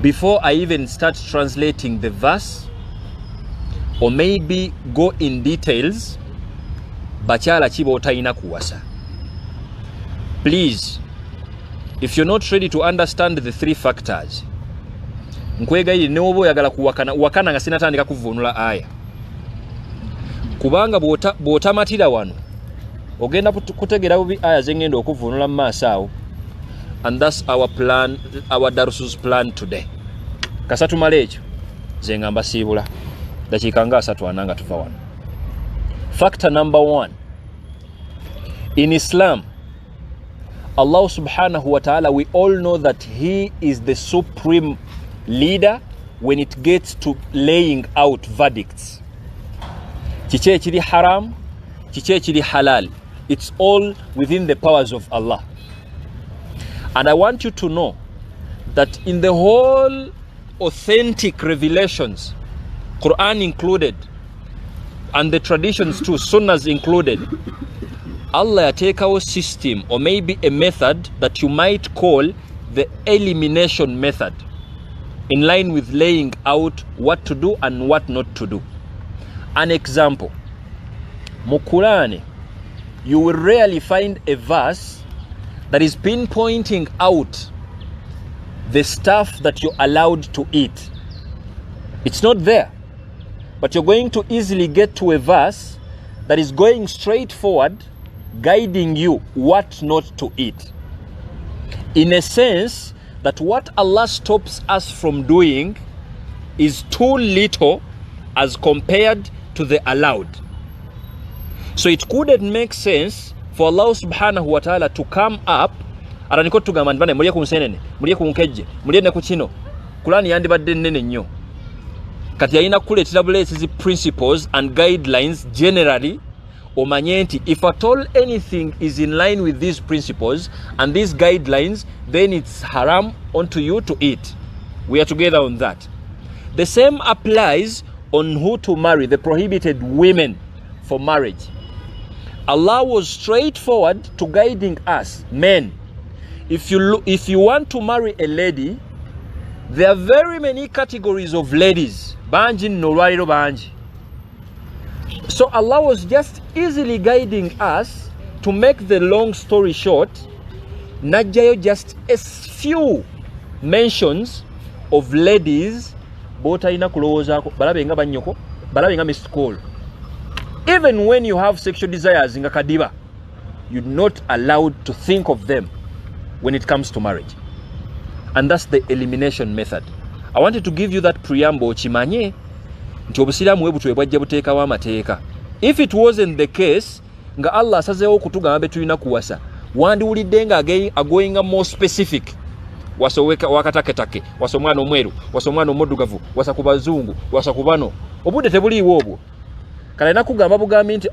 before I even start translating the verse, or maybe go in details, bachala chiba otayina kuwasa. Please, if you're not ready to understand the three factors, nkwegayire n'oba oyagala kuwakana nga sinatandika kuvunula aya. Kubanga bw'otamatira wano, ogenda kutegera bubi aya zengenda okuvunula mu maaso awo. And that's our plan, our Darusu's plan today. Kasatu malecho, zengamba sibula. Dakiika nga 3 ananga tuva wano. Factor number 1. In Islam, Allah subhanahu wa ta'ala, we all know that He is the supreme leader when it gets to laying out verdicts. Chiche chiri haram, chiche chiri halal. It's all within the powers of Allah. And I want you to know that in the whole authentic revelations, Quran included, and the traditions too, Sunnahs included, Allah take our system, or maybe a method that you might call the elimination method, in line with laying out what to do and what not to do. An example, mu Quran, you will rarely find a verse that is pinpointing out the stuff that you're allowed to eat. It's not there. But you're going to easily get to a verse that is going straight forward, guiding you what not to eat. In a sense, that what Allah stops us from doing is too little as compared to the allowed. So it couldn't make sense for Allah subhanahu wa ta'ala to come up araniko tugamba ndibane muliye ku nsenene, muliye ku nkejje, muliye ne ku kino. Qur'an yandibadde nnene nnyo. Kati yalina kuleetera buleetezi principles and guidelines generally omanye nti if at all anything is in line with these principles and these guidelines, then it's haram onto you to eat. We are together on that. The same applies on who to marry, the prohibited women for marriage. Allah was straightforward to guiding us, men. If you want to marry a lady, there are very many categories of ladies. Banji nolwairo banji. So Allah was just easily guiding us. To make the long story short, najjayo just a few mentions of ladies botalina kulowoozaako balabe nga bannyoko, balabe nga missed call. Even when you have sexual desires nga kadiba, you're not allowed to think of them when it comes to marriage. And that's the elimination method. I wanted to give you that preamble chimanye nti obusiraamu bwe butwe bwajja buteekawo amateeka. If it wasn't the case, nga Allah asazeewo okutugamba be tulina kuwasa, wandiwulidde nga agoyinga more specific. Wasoweka wakataketake, wasa omwana omweru, wasa omwana omuddugavu, wasa ku bazungu, wasa ku bano. Obudde tebuliiwo obwo. Kale nakugamba bugambi nti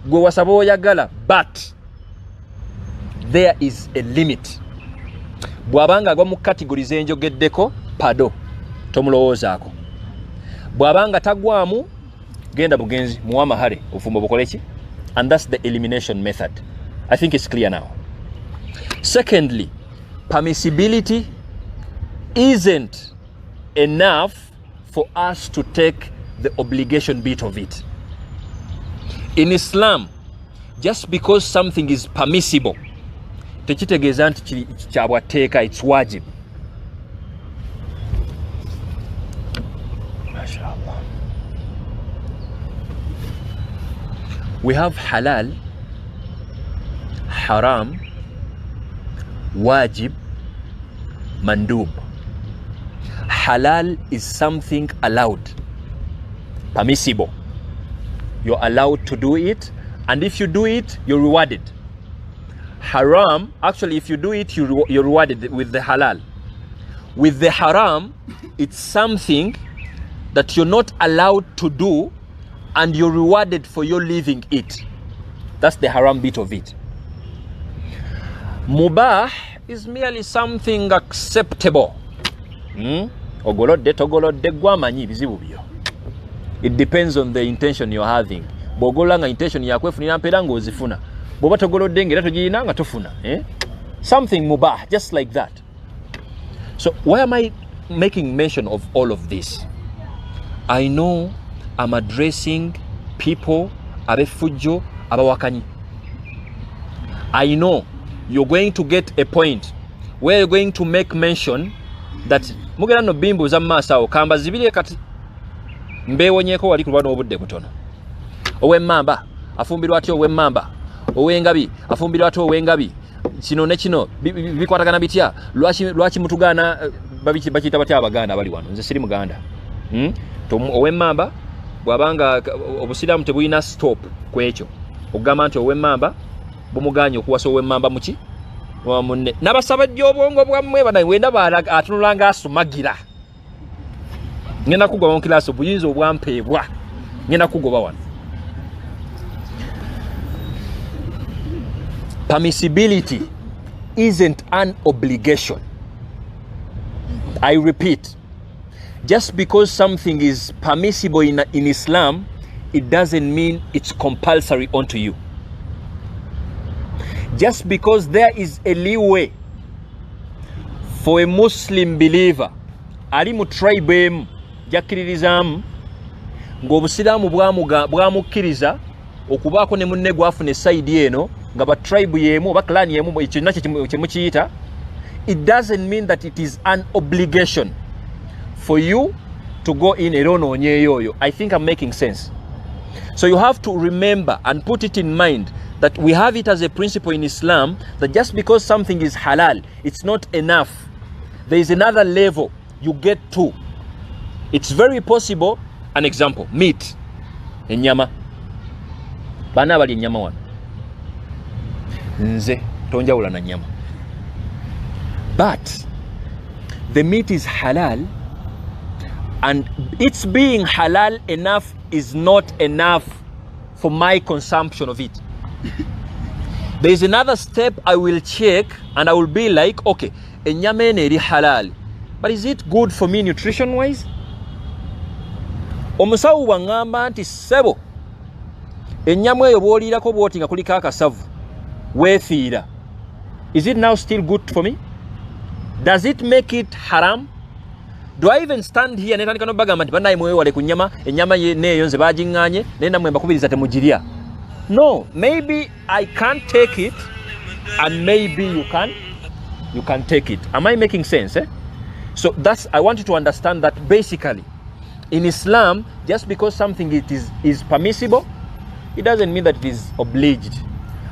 gwe wasaba oyagala, but there is a limit. Bwabanga agwa mu categories enjogeddeko, pado tomulowoozaako. Bwabanga tagwamu, genda bugenzi muwa mahale ofumbo bukoleki. And that's the elimination method. I think it's clear now. Secondly, permissibility isn't enough for us to take the obligation bit of it. In Islam, just because something is permissible, tekitegeeza nti kyabwateeka, it's wajib. MashaAllah. We have halal, haram, wajib, mandub. Halal is something allowed, permissible. You're allowed to do it, and if you do it, you're rewarded. Haram, actually, if you do it, you're rewarded with the halal. With the haram, it's something that you're not allowed to do, and you're rewarded for your leaving it. That's the haram bit of it. Mubah is merely something acceptable. Ogolodde togolodde gwamanyi bizibu byo. It depends on the intention you're having. Bogolola nga intention yakwefunira mpeera ng'ozifuna. Bw'oba togolodde ng'era togirina nga tofuna. Something mubah, just like that. So why am I making mention of all of this, I know I'm addressing people abefujjo abawakanyi. I know you're going to get a point where you're going to make mention that mugera no bimbu za maasawo kamba zibiri kati mbewonyeko wali kulwana obudde butono. Owemmamba afumbirwa atyo owemmamba, owengabi afumbirwa atyo owengabi, kino ne kino bikwatagana bitya, lwaki mutugana bakita batya abaganda abali wano. Nze siri muganda. Owemmamba bwabanga obusiramu tebulina stop kwekyo ogamba nti owemmamba bumuganye okuwasa owemmamba muki wamunne nabasabajja obwongo bwammwe bana wenda atunulanga asumagira ngenda kugoba mu kilaasi obuyinza obwampeebwa ngenda kugoba wano. Permissibility isn't an obligation. I repeat, just because something is permissible in Islam, it doesn't mean it's compulsory onto you. Just because there is a leeway for a Muslim believer, ali mu tribe emu jakkiririzamu ng'obusiraamu bwamukkiriza okubaako ne munne gwafuna esayidi eno nga ba tribe yemu oba clan yemu ekyonna kyemukiyita, it doesn't mean that it is an obligation for you to go in eronoonye eyoyo. I think I'm making sense. So you have to remember and put it in mind that we have it as a principle in Islam that just because something is halal, it's not enough. There is another level you get to. It's very possible. An example, meat, enyama. Bana bali enyama wano. Nze tonjawula na nyama. But the meat is halal, and its being halal enough is not enough for my consumption of it. There is another step I will check, and I will be like, okay, enyama ene eri halal, but is it good for me nutrition wise? Omusawo wangamba nti sebo enyama eyo bwolirako bwoti nga kuliko akasavu weefiira, is it now still good for me? Does it make it haram? Do I even stand here netandika nobagamba nti banayi mwewale ku nyama, enyama neeyo nze bagiŋŋaanye naye nammwe mbakubiriza temugirya? No, maybe I can't take it, and maybe you can take it. Am I making sense? So I want you to understand that basically in Islam, just because something is permissible, it doesn't mean that it is obliged.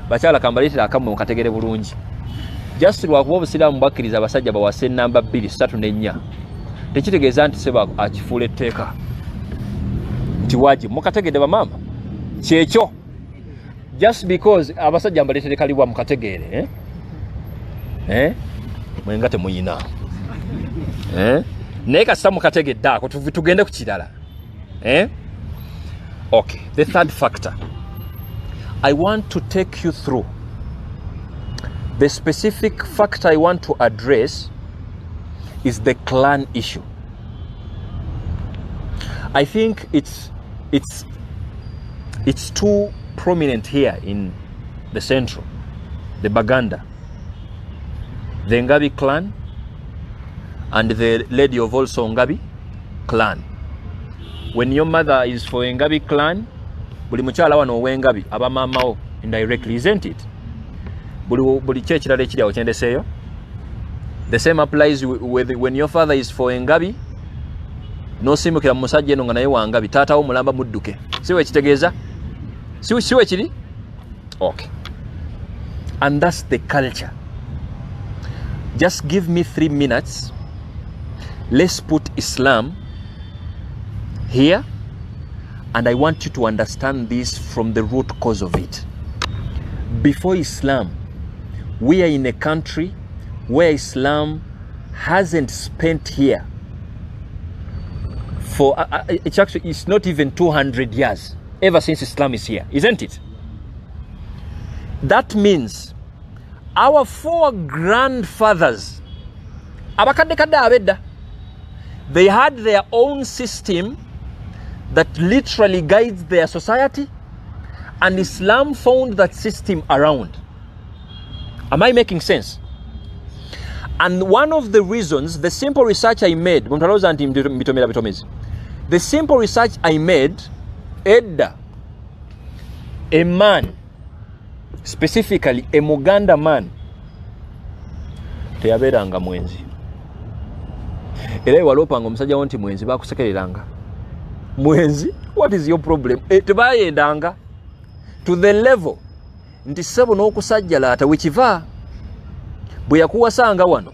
Bakyala kambaleetera akamu mukategere bulungi. Just lwakuba obusiraamu bwakkiriza abasajja bawase namba 2, 3 ne 4, tekitegeeza nti seba akifuula etteeka nti wajibu. Mukategedde bamaama kyekyo. Just because abasajja mbaleetere kalibwa mukategeere mwenga temuyina naye kasita mukategedde ako tugende ku kirala. Okay, the third factor I want to take you through, the specific factor I want to address is the clan issue. I think it's too prominent here in the central, the Baganda, the Ngabi clan, and the lady of also Ngabi clan. When your mother is for Ngabi clan, buli mukyala wano ow'Engabi aba maamawo indirectly, isn't it? Buli kyekirala ekiri awo kyendeseeyo. The same applies with when your father is for Ngabi, n'osiimukira mu musajja eno nga naye wa Ngabi, taatawo mulamba mudduke. Si wekitegeeza? Si wekiri? Okay. And that's the culture. Just give me 3 minutes. Let's put Islam here, and I want you to understand this from the root cause of it. Before Islam, we are in a country where Islam hasn't spent here for it's not even 200 years ever since Islam is here, isn't it? That means our 4 grandfathers, they had their own system that literally guides their society, and Islam found that system around. Am I making sense? And one of the reasons, the simple research I made, the simple research I made, Edda, a man, specifically a Muganda man, teyabeeranga mwenzi. Era ewalopanga omusajja wo nti mwenzi bakusekereranga. Mwenzi? What is your problem? Tebayendanga to the level nti sebo n'okusajja laata wekiva bwe yakuwasanga wano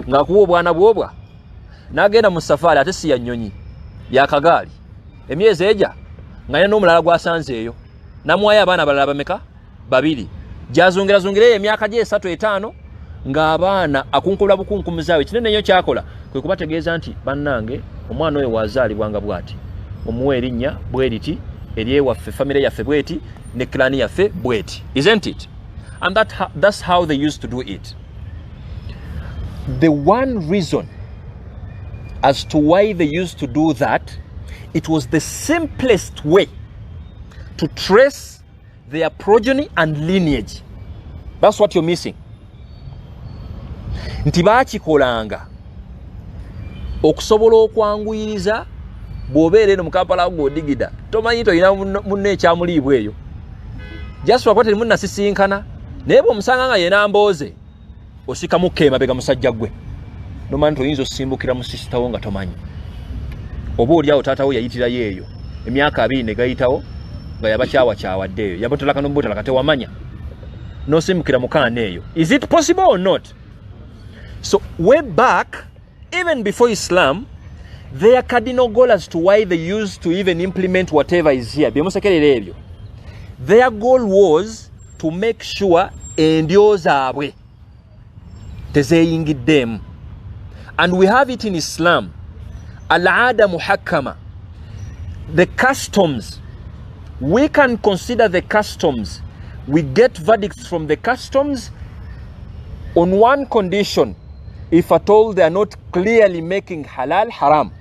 ng'akuwa obwana bwobwa n'agenda mu safari ate si ya nnyonyi ya kagaali emyezi eja nga n'omulala gwasanzeeyo namwayo abaana balala bameka babiri gyazongerazongereyo emyaka gye 3-5 ng'abaana akunkula bukunkumuzaawe kinene nnyo kyakola kwe kubategeeza nti bannange omwana oyo wazaalibwanga bw'ati omuwa erinnya bwe riti eryewaffe famire yaffe bweti ne klani yaffe bweti, isn't it? And that's how they used to do it. The one reason as to why they used to do that, it was the simplest way to trace their progeny and lineage. That's what you're missing. Nti baakikolanga okusobola okwanguyiriza bw'obeera eno mu Kampala ng'odigida tomanyi toyina munno ekyamuliibwa eyo just wakwate limu nasisinkana naye bw'omusanga nga yena mbooze osikamu emabega musajja gwe nomanyi toyinza osimbukira mu sisita wo nga tomanyi oba oliawo taatawo yayitirayo eyo emyaka 2 ne gayitawo nga yabakyawakyawadde eyo yabotalaka n'obutalaka tewamanya n'osimbukira mukaana eyo. Is it possible or not? So way back, even before Islam, their cardinal goal as to why they used to even implement whatever is here, their goal was to make sure endyo zaabwe tezeyingiddemu. And we have it in Islam, al-ada muhakkama, the customs. We can consider the customs. We get verdicts from the customs on one condition, if at all they are not clearly making halal haram,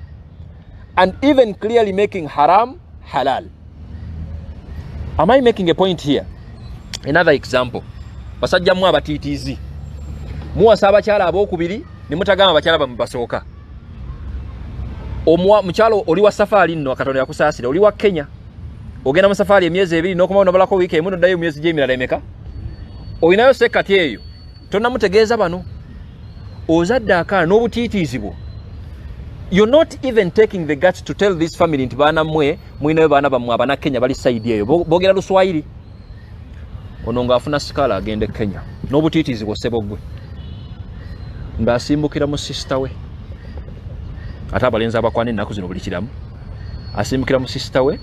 and even clearly making haram halal. Am I making a point here? Another example. Basajja mu abatitizi. Muwasa abakyala ab'okubiri ne mutagamba abakyala bamubasooka. Mukyalo oli wa safari nno Katonda yakusaasira, oli wa Kenya. Ogenda mu safari emyezi 2 n'okomawo n'obalako wiiki emu n'oddayo emyezi gy'emirala emeka. Oyinayo sekati eyo. Tonnamutegeeza bano. Ozadde akaana n'obutiitiizi bwo. You're not even taking the guts to tell this family nti baana mmwe mwinayo baana bammwe abana Kenya bali side eyo boogera Luswayiri. Ono ng'afuna sikaala agende Kenya n'obutiitiizi bwo ssebo gwe ng'asimbukira mu sisita we ate abalenzi abakwana ennaku zino buli kiramu asimbukira mu sisita we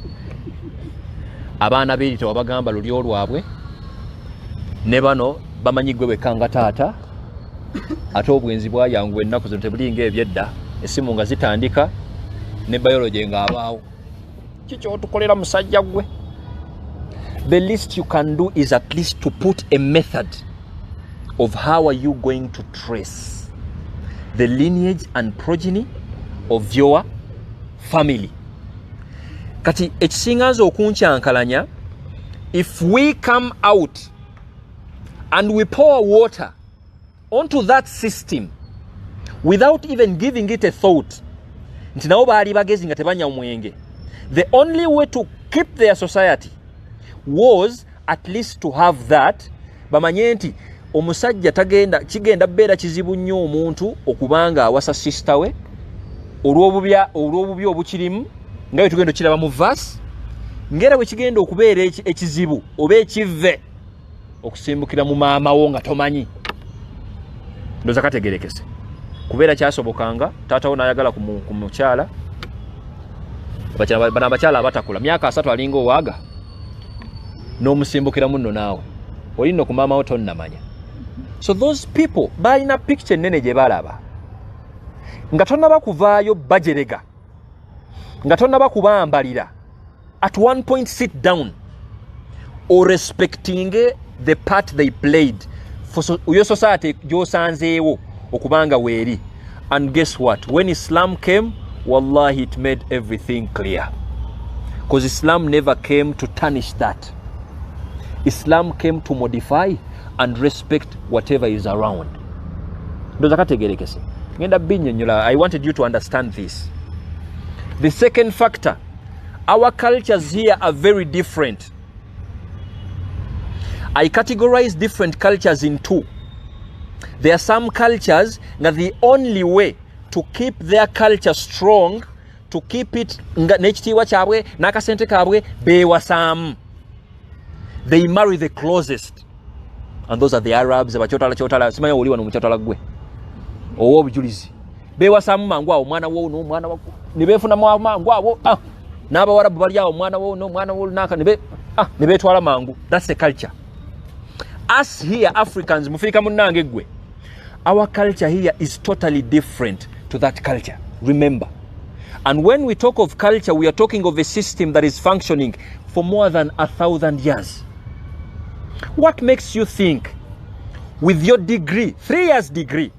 abaana beeri tewabagamba lulyo lwabwe ne bano bamanyi gwe bekanga taata ate obwenzi bwayanguwa ennaku zino tebulinga ebyedda esimu nga zitandika ne biology ng'abaawo kikyo tukolera musajja gwe. The least you can do is at least to put a method of how are you going to trace the lineage and progeny of your family. Kati ekisingaza okunkyankalanya, if we come out and we pour water onto that system without even giving it a thought, nti nabo baali bagezi nga tebanya mwenge, the only way to keep their society was at least to have that. Bamanye nti omusajja kigenda beera kizibu nnyo omuntu okubanga awasa sister we olw'obubi obukirimu nga bwe tugenda okiraba mu verse, ngera bwe kigenda okubeera ekizibu oba ekivve okusimbukira mu maama wo nga tomanyi. Ndoza kategerekese kubeera kyasobokanga taatawo n'ayagala ku mukyala bana abakyala abatakula myaka 3 alinga owaaga n'omusimbukira munno naawe oli nno ku maama wo tonnamanya. So those people balina picture nnene gye balaba nga tonnaba kuvaayo bajerega nga tonnaba kubambalira, at one point sit down or respecting the part they played for your society gy'osanzeewo okubanga weeri. And guess what? When Islam came, wallahi it made everything clear, because Islam never came to tarnish that. Islam came to modify and respect whatever is around. ndoza kategerekese ngenda binnyonnyola. I wanted you to understand this. The second factor, our cultures here are very different. I categorize different cultures in two. There are some cultures that the only way to keep their culture strong, to keep it n'ekitiibwa kyabwe n'akasente kaabwe beewasamu. They marry the closest. And those are the Arabs, abakyotala simanya oli wano mukyotala gwe owo obujulizi beewasamu mangu awo mwana wo no mwana wako ne beefuna mangu awo n'abawarabu bali awo mwana wo no mwana wo naka ne beetwala mangu. That's the culture. Us here Africans mufirika munnange gwe, our culture here is totally different to that culture. Remember. And when we talk of culture, we are talking of a system that is functioning for more than 1,000 years. What makes you think with your degree, 3 years degree,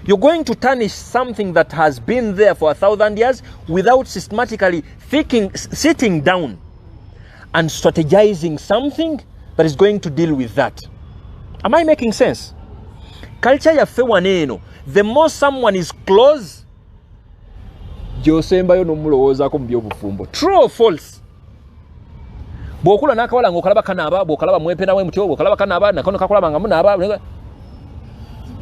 you're going to tarnish something that has been there for 1,000 years without systematically sitting down and strategizing something that is going to deal with that? Am I making sense? Culture yaffe waneeno, the more someone is close, gyosembayo n'omulowoozaako mu by'obufumbo. True or false? Bw'okula n'akawala ng'okalaba kanaaba, bw'okalaba mwepena mutyo, bw'okalaba kanaaba nakono kakulaba nga munaaba,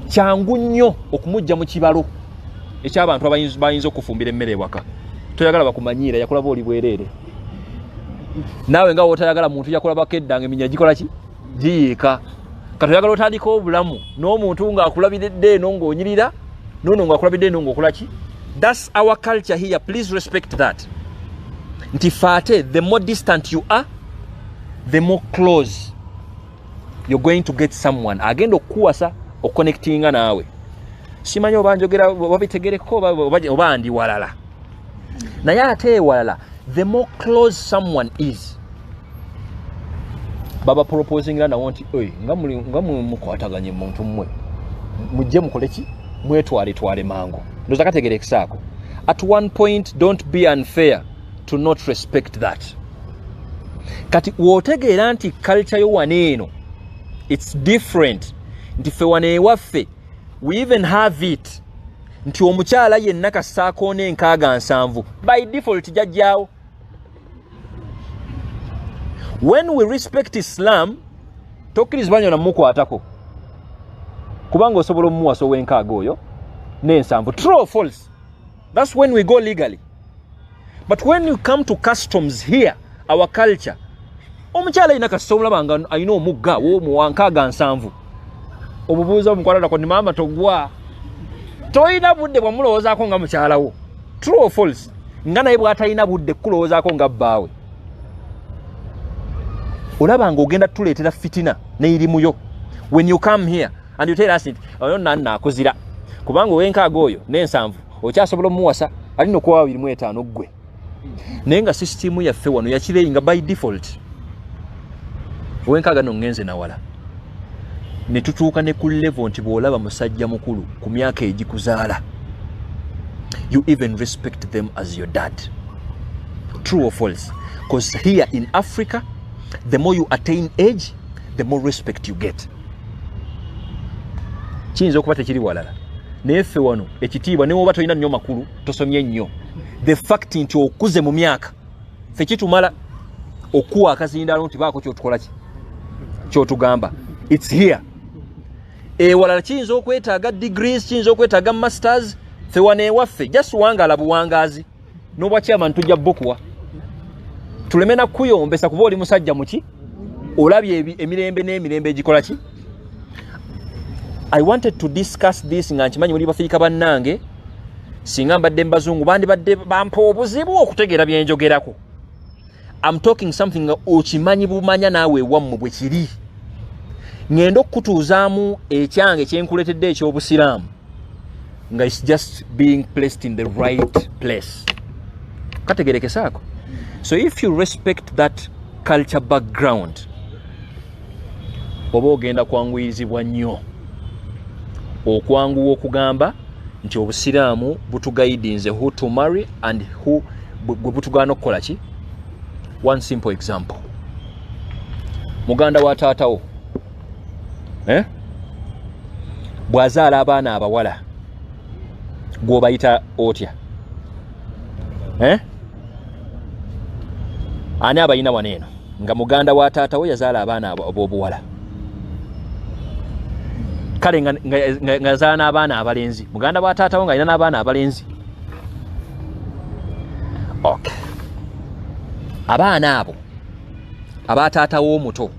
kyangu nnyo okumujja mu kibalo eky'abantu bayinza okufumbira emmere ewaka. Toyagala bakumanyiira, yakulaba oli bwereere. Naawe nga wotayagala muntu yakulabako eddanga eminya gikola ki? Giyiika. Katoyagala otandika obulamu n'omuntu ng'akulabidde eno ng'onyirira, n'ono ng'akulabidde eno ng'okola ki? That's our culture here. Please respect that. Nti fate, the more distant you are, the more close you're going to get someone. Agenda okuwasa oconnectinga naawe. Simanyi oba njogera babitegereko oba ndi walala. Naye ate walala, the more close someone is, baba proposing na wanti nga mukwataganye muntu mmwe mujje mukole ki mwetwale mangu. Ndoza kategerekesako. At one point, don't be unfair to not respect that. Kati wotegeera nti culture yo waneeno, it's different. Nti ffe wane waffe, we even have it. Nti omukyala yenna kassaako n'enkaaga nsanvu, by default jajjaawo. When we respect Islam, tokkirizibwa na mukwatako. Kubanga osobola omuwasa ow'enkaaga oyo n'ensanvu. True or false? That's when we go legally. But when you come to customs here, our culture, omukyala ina kasomulaba nga ayina omugga w'omuwankaaga nsanvu. Obubuuza omukwalala ko ni maama togwa. Toyina budde bwamulowoozaako nga mukyala wo. True or false? Nga naye bw'atalina budde kulowoozaako nga bbaawe. Olaba ng'ogenda tuleetera fitina n'erimuyo. When you come here and you tell us it, oyo nanna akuzira. Kubanga ow'enkaaga oyo n'ensanvu okyasobola omuwasa alina okuwa 25 ggwe. Naye nga sisitimu yaffe wano yakireyinga by default. Ow'enkaaga nongenze nawala. Ne tutuuka ne ku level nti bw'olaba musajja mukulu ku myaka egikuzaala, you even respect them as your dad. True or false? Because here in Africa, the more you attain age, the more respect you get. Kiyinza okuba tekiri walala. Naye ffe wano ekitiibwa ne woba tolina nnyo makulu tosomye nnyo. The fact nti okuze mu myaka ffe kitumala okuwa akazindalo nti baako kyotukola ki kyotugamba. It's here. Walala kiyinza okwetaaga degrees, kiyinza okwetaaga masters. Ffe wane waffe just wangala buwangazi n'obwa chairman tujja bbukuwa. Tuleme na kuyombesa kuba oli musajja muki olabye emirembe n'emirembe egikola ki. I wanted to discuss this nga nkimanyi muli bafiika bannange singa mbadde mbazungu bandibadde bampa obuzibu okutegeera bye njogerako. I'm talking something okimanyi bumanya naawe wammwe bwe kiri. Ngenda okutuuzaamu ekyange kyenkuleetedde eky'obusiraamu nga it's just being placed in the right place. Kategerekesaako. So if you respect that culture background, oba ogenda kwanguyirizibwa nnyo okwanguwa okugamba nti obusiraamu butugaidinze who to marry and who butugaana okukola ki. One simple example. Muganda wa taatawo bwazaala abaana abawala gwobayita otya ani abayina waneeno nga muganda wa taata we yazaala abaana ab'obuwala kale nga zaala n'abaana abalenzi muganda wa taata we nga alina n'abaana abalenzi okay abaana abo abataata w'omuto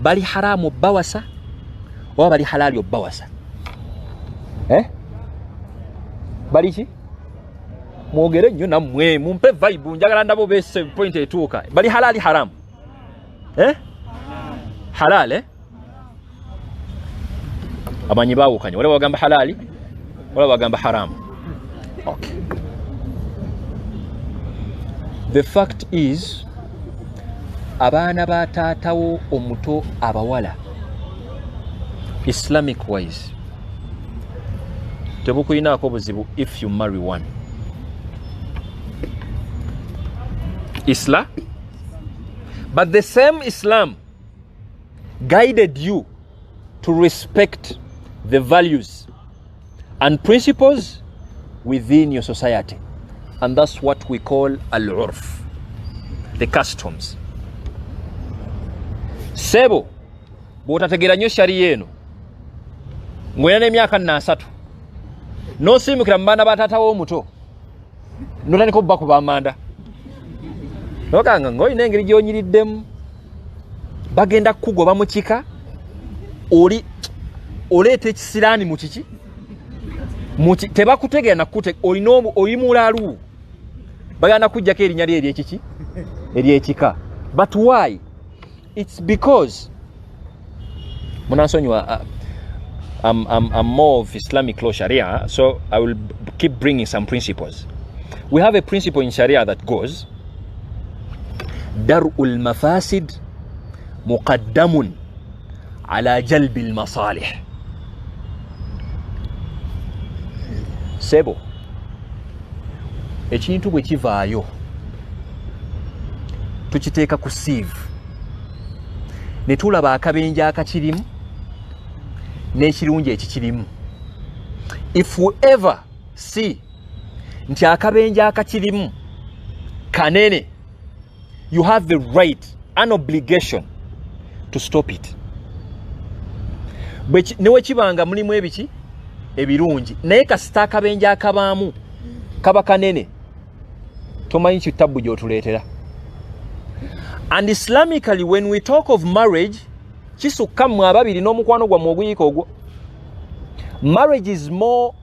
bali haramu bawasa oba bali halali obbawasa bali ki mwogere nnyo nammwe mumpe vibe njagala ndabo bese point etuuka bali halali haramu halal amanyi baawukanye wala bagamba halali wala bagamba haramu okay the fact is abaana ba taatawo omuto abawala Islamic wise tebukuyinaako buzibu if you marry one but the same Islam guided you to respect the values and principles within your society, and that's what we call al-urf, the customs. Sebo bw'otategeera nnyo sharia eno ng'olina n'emyaka 3 n'osiimukira mu baana ba taata w'omuto n'otandika obba ku bamanda nokanga ng'olina engeri gy'onyiriddemu bagenda kukugoba mu kika oleeta ekisiraani mu kiki tebakutegeera nakute oli mulaalu bagenda kujjako erinnya lye ery'ekiki ery'ekika. But why? It's because I'm more of Islamic law Sharia, so I will keep bringing some principles. We have a principle in Sharia that goes dar'ul mafasid muqaddamun ala jalbil masalih. Sebo ekintu bwe kivaayo tukiteeka ku sieve ne tulaba akabenje akakirimu n'ekirungi ekikirimu. If we ever see nti akabenje akakirimu kanene, you have the right and obligation to stop it. Newe kibanga mulimu ebiki ebirungi naye kasita akabenje akabaamu kaba kanene tomanyi kitabu gy'otuleetera. And Islamically, when we talk of marriage, kisukka mu ababiri n'omukwano gwammwe oguyika ogwo, marriage is more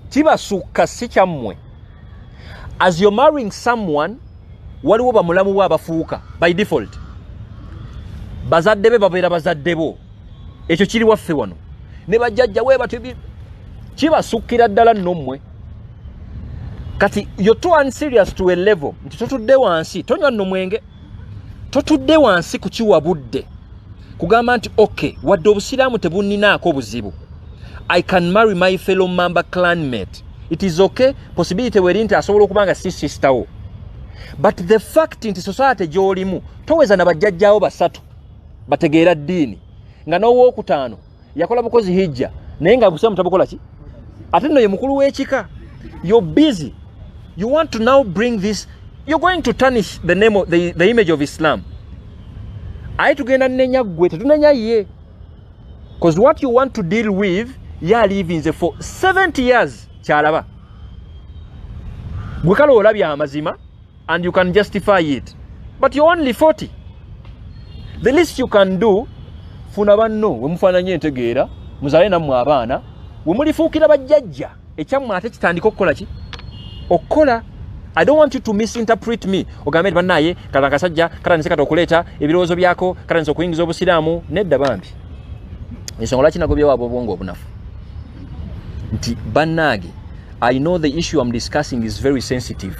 kibasukka si kyammwe. As you're marrying someone, waliwo bamulamu bwe abafuuka by default. Bazadde be babeera bazadde bo, ekyo kiri waffe wano ne bajjajja we batyo kibasukkira ddala nnommwe. Kati you're too unserious to a level nti totudde wansi tonywa nno mwenge, totudde wansi kukiwa budde kugamba nti okay, wadde obusiraamu tebunninaako buzibu, I can marry my fellow member clanmate. It is okay, possibility weri nti asobola okubanga si sister wo. But the fact nti society gy'olimu toweza na bajjajjaawo basatu bategeera ddiini nga n'owookutaano yakola bukozi hijja naye nga busiraamu tabukola ki, ate nno ye mukulu w'ekika. You're busy. You want to now bring this, you're going to tarnish the name of the image of Islam. Aye tugenda nnenya gwe tetunenya ye, because what you want to deal with ya livinze for 70 years kyalaba gwe kale olabye amazima and you can justify it, but you're only 40. The least you can do, funa banno we mufaananye entegeera muzaale nammwe abaana we mulifuukira bajjajja ekyammwe ate kitandika okukola ki okukola. I don't want you to misinterpret me. Ogambe bannaye kala kasajja katanise kata okuleeta ebirowoozo byako katanise okuyingiza obusiraamu. Nedda bambi ensonga lwaki nagobye waabwe obwongo obunafu nti bannaage, I know the issue I'm discussing is very sensitive.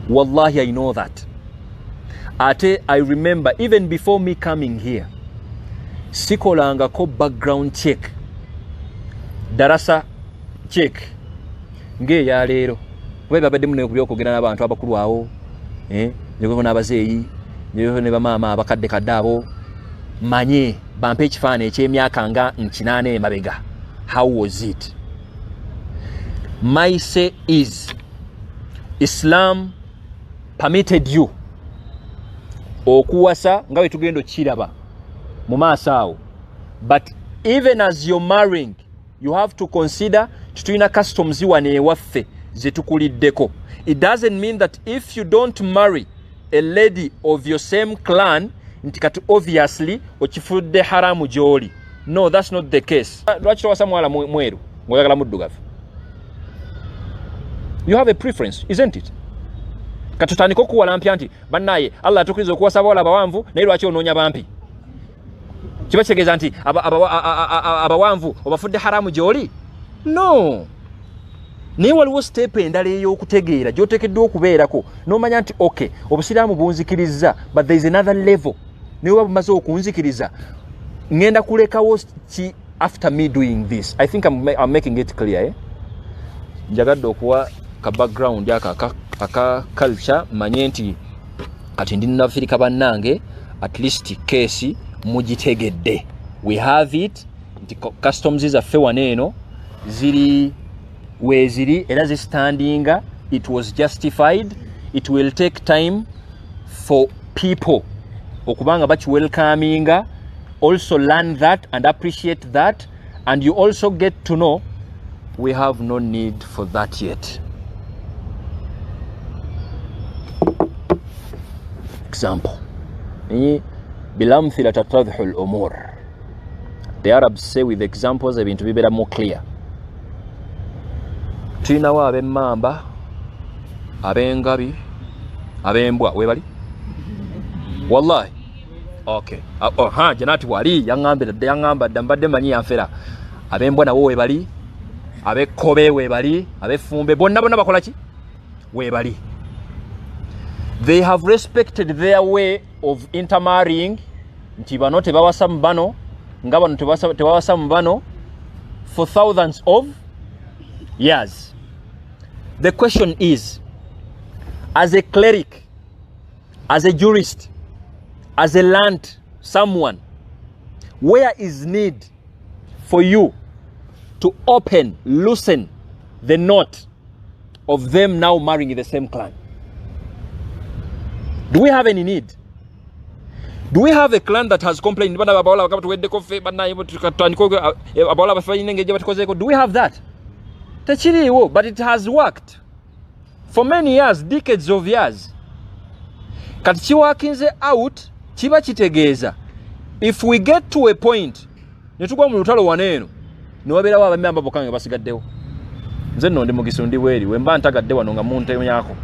Wallahi, I know that. Ate I remember even before me coming here sikolangako background check, darasa check ngeeya leero we babadde muno okubyokogera n'abantu abakulu awo njogeko n'abazeeyi njogeko ne bamaama abakadde kadde abo manye bampe ekifaananyi eky'emyaka nga 8 emabega. How was it? My say is Islam permitted you okuwasa nga we tugenda okiraba mu maaso awo, but even as you're marrying you have to consider tutulina customs wano ewaffe zetukuliddeko. It doesn't mean that if you don't marry a lady of your same clan nti kati obviously okifudde haramu gy'oli. No, that's not the case. Lwaki towasa mwala mweru ng'oyagala muddugavu? You have a preference, isn't it? Katutandika okuwalampya nti bannaye Allah atukiriza okuwasa abawala abawanvu naye lwaki onoonya bampi? Kiba kitegeeza nti abawanvu obafudde haramu gy'oli? No. Naye waliwo step endala ey'okutegeera gy'oteekeddwa okubeerako n'omanya nti okay, obusiraamu bunzikiriza, but there is another level. Naye waba bumaze okunzikiriza ngenda kulekawo ki after me doing this. I think I'm making it clear. Njagadde okuwa ka background aka culture manye nti kati ndi nafirika bannange at least case mugitegedde. We have it nti customs zaffe waneeno ziri weziri era zistandinga. It was justified. It will take time for people okubanga bachi welcominga, also learn that and appreciate that, and you also get to know we have no need for that yet. Example, bilamthila tatadhu al-umur. The Arabs say with examples ebintu bibera more clear. Tulinawo ab'emmamba, ab'engabi, ab'embwa webali? Wallahi. Okay. Janati wali yangamba mbadde manyi yanfera. Ab'embwa nawo webali, ab'ekkobe webali, ab'effumbe bonna bakola ki? Webali. They have respected their way of intermarrying. Nti bano tebawasa mu bano, nga bano tebawasa mu bano for thousands of years. The question is, as a cleric, as a jurist, as a land someone, where is need for you to loosen the knot of them now marrying in the same clan? Do we have any need? Do we have a clan that has complained? Do we have that? But it has worked for many years, decades of years. Kati kiwakinze out, kiba kitegeeza. If we get to a point, netugwa mu lutalo waneeno, niwabeerawo abamemba bokange basigaddewo. Nze nno ndi mugisundi bweri, wemba ntagadde wano nga muntu yako.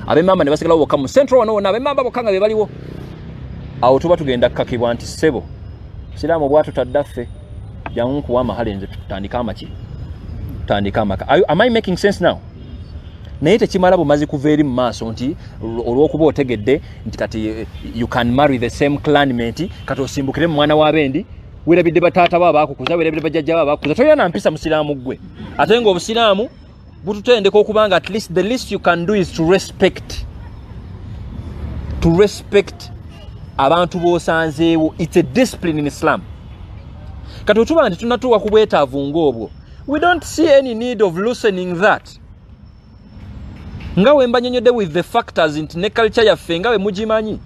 Abemamba ne basigalawo bokka mu central wano wonna abemamba bokange be baliwo. Awo tuba tugenda kakibwa nti ssebo. Siraamu bwatu taddaffe. Jangu nkuwa mahali nze tutandika amaki. Tutandika amaka. Am I making sense now? Naye tekimala bumazi kuva eri mu maaso nti olw'okuba otegedde nti kati you can marry the same clanmate kati osimbukire mu mwana w'abendi weerabidde bataata bo abaakukuza weerabidde bajjajja bo abaakukuza toyina mpisa musiraamu gwe ate ng'obusiraamu bututendeka okubanga at least the least you can do is to respect abantu b'osanzeewo. It's a discipline in Islam. Kati otuba nti tunatuwa ku bwetaavu ng'obwo, we don't see any need of loosening that. Nga we mbanyonyodde with the factors nti ne culture yaffe nga we mugimanyi.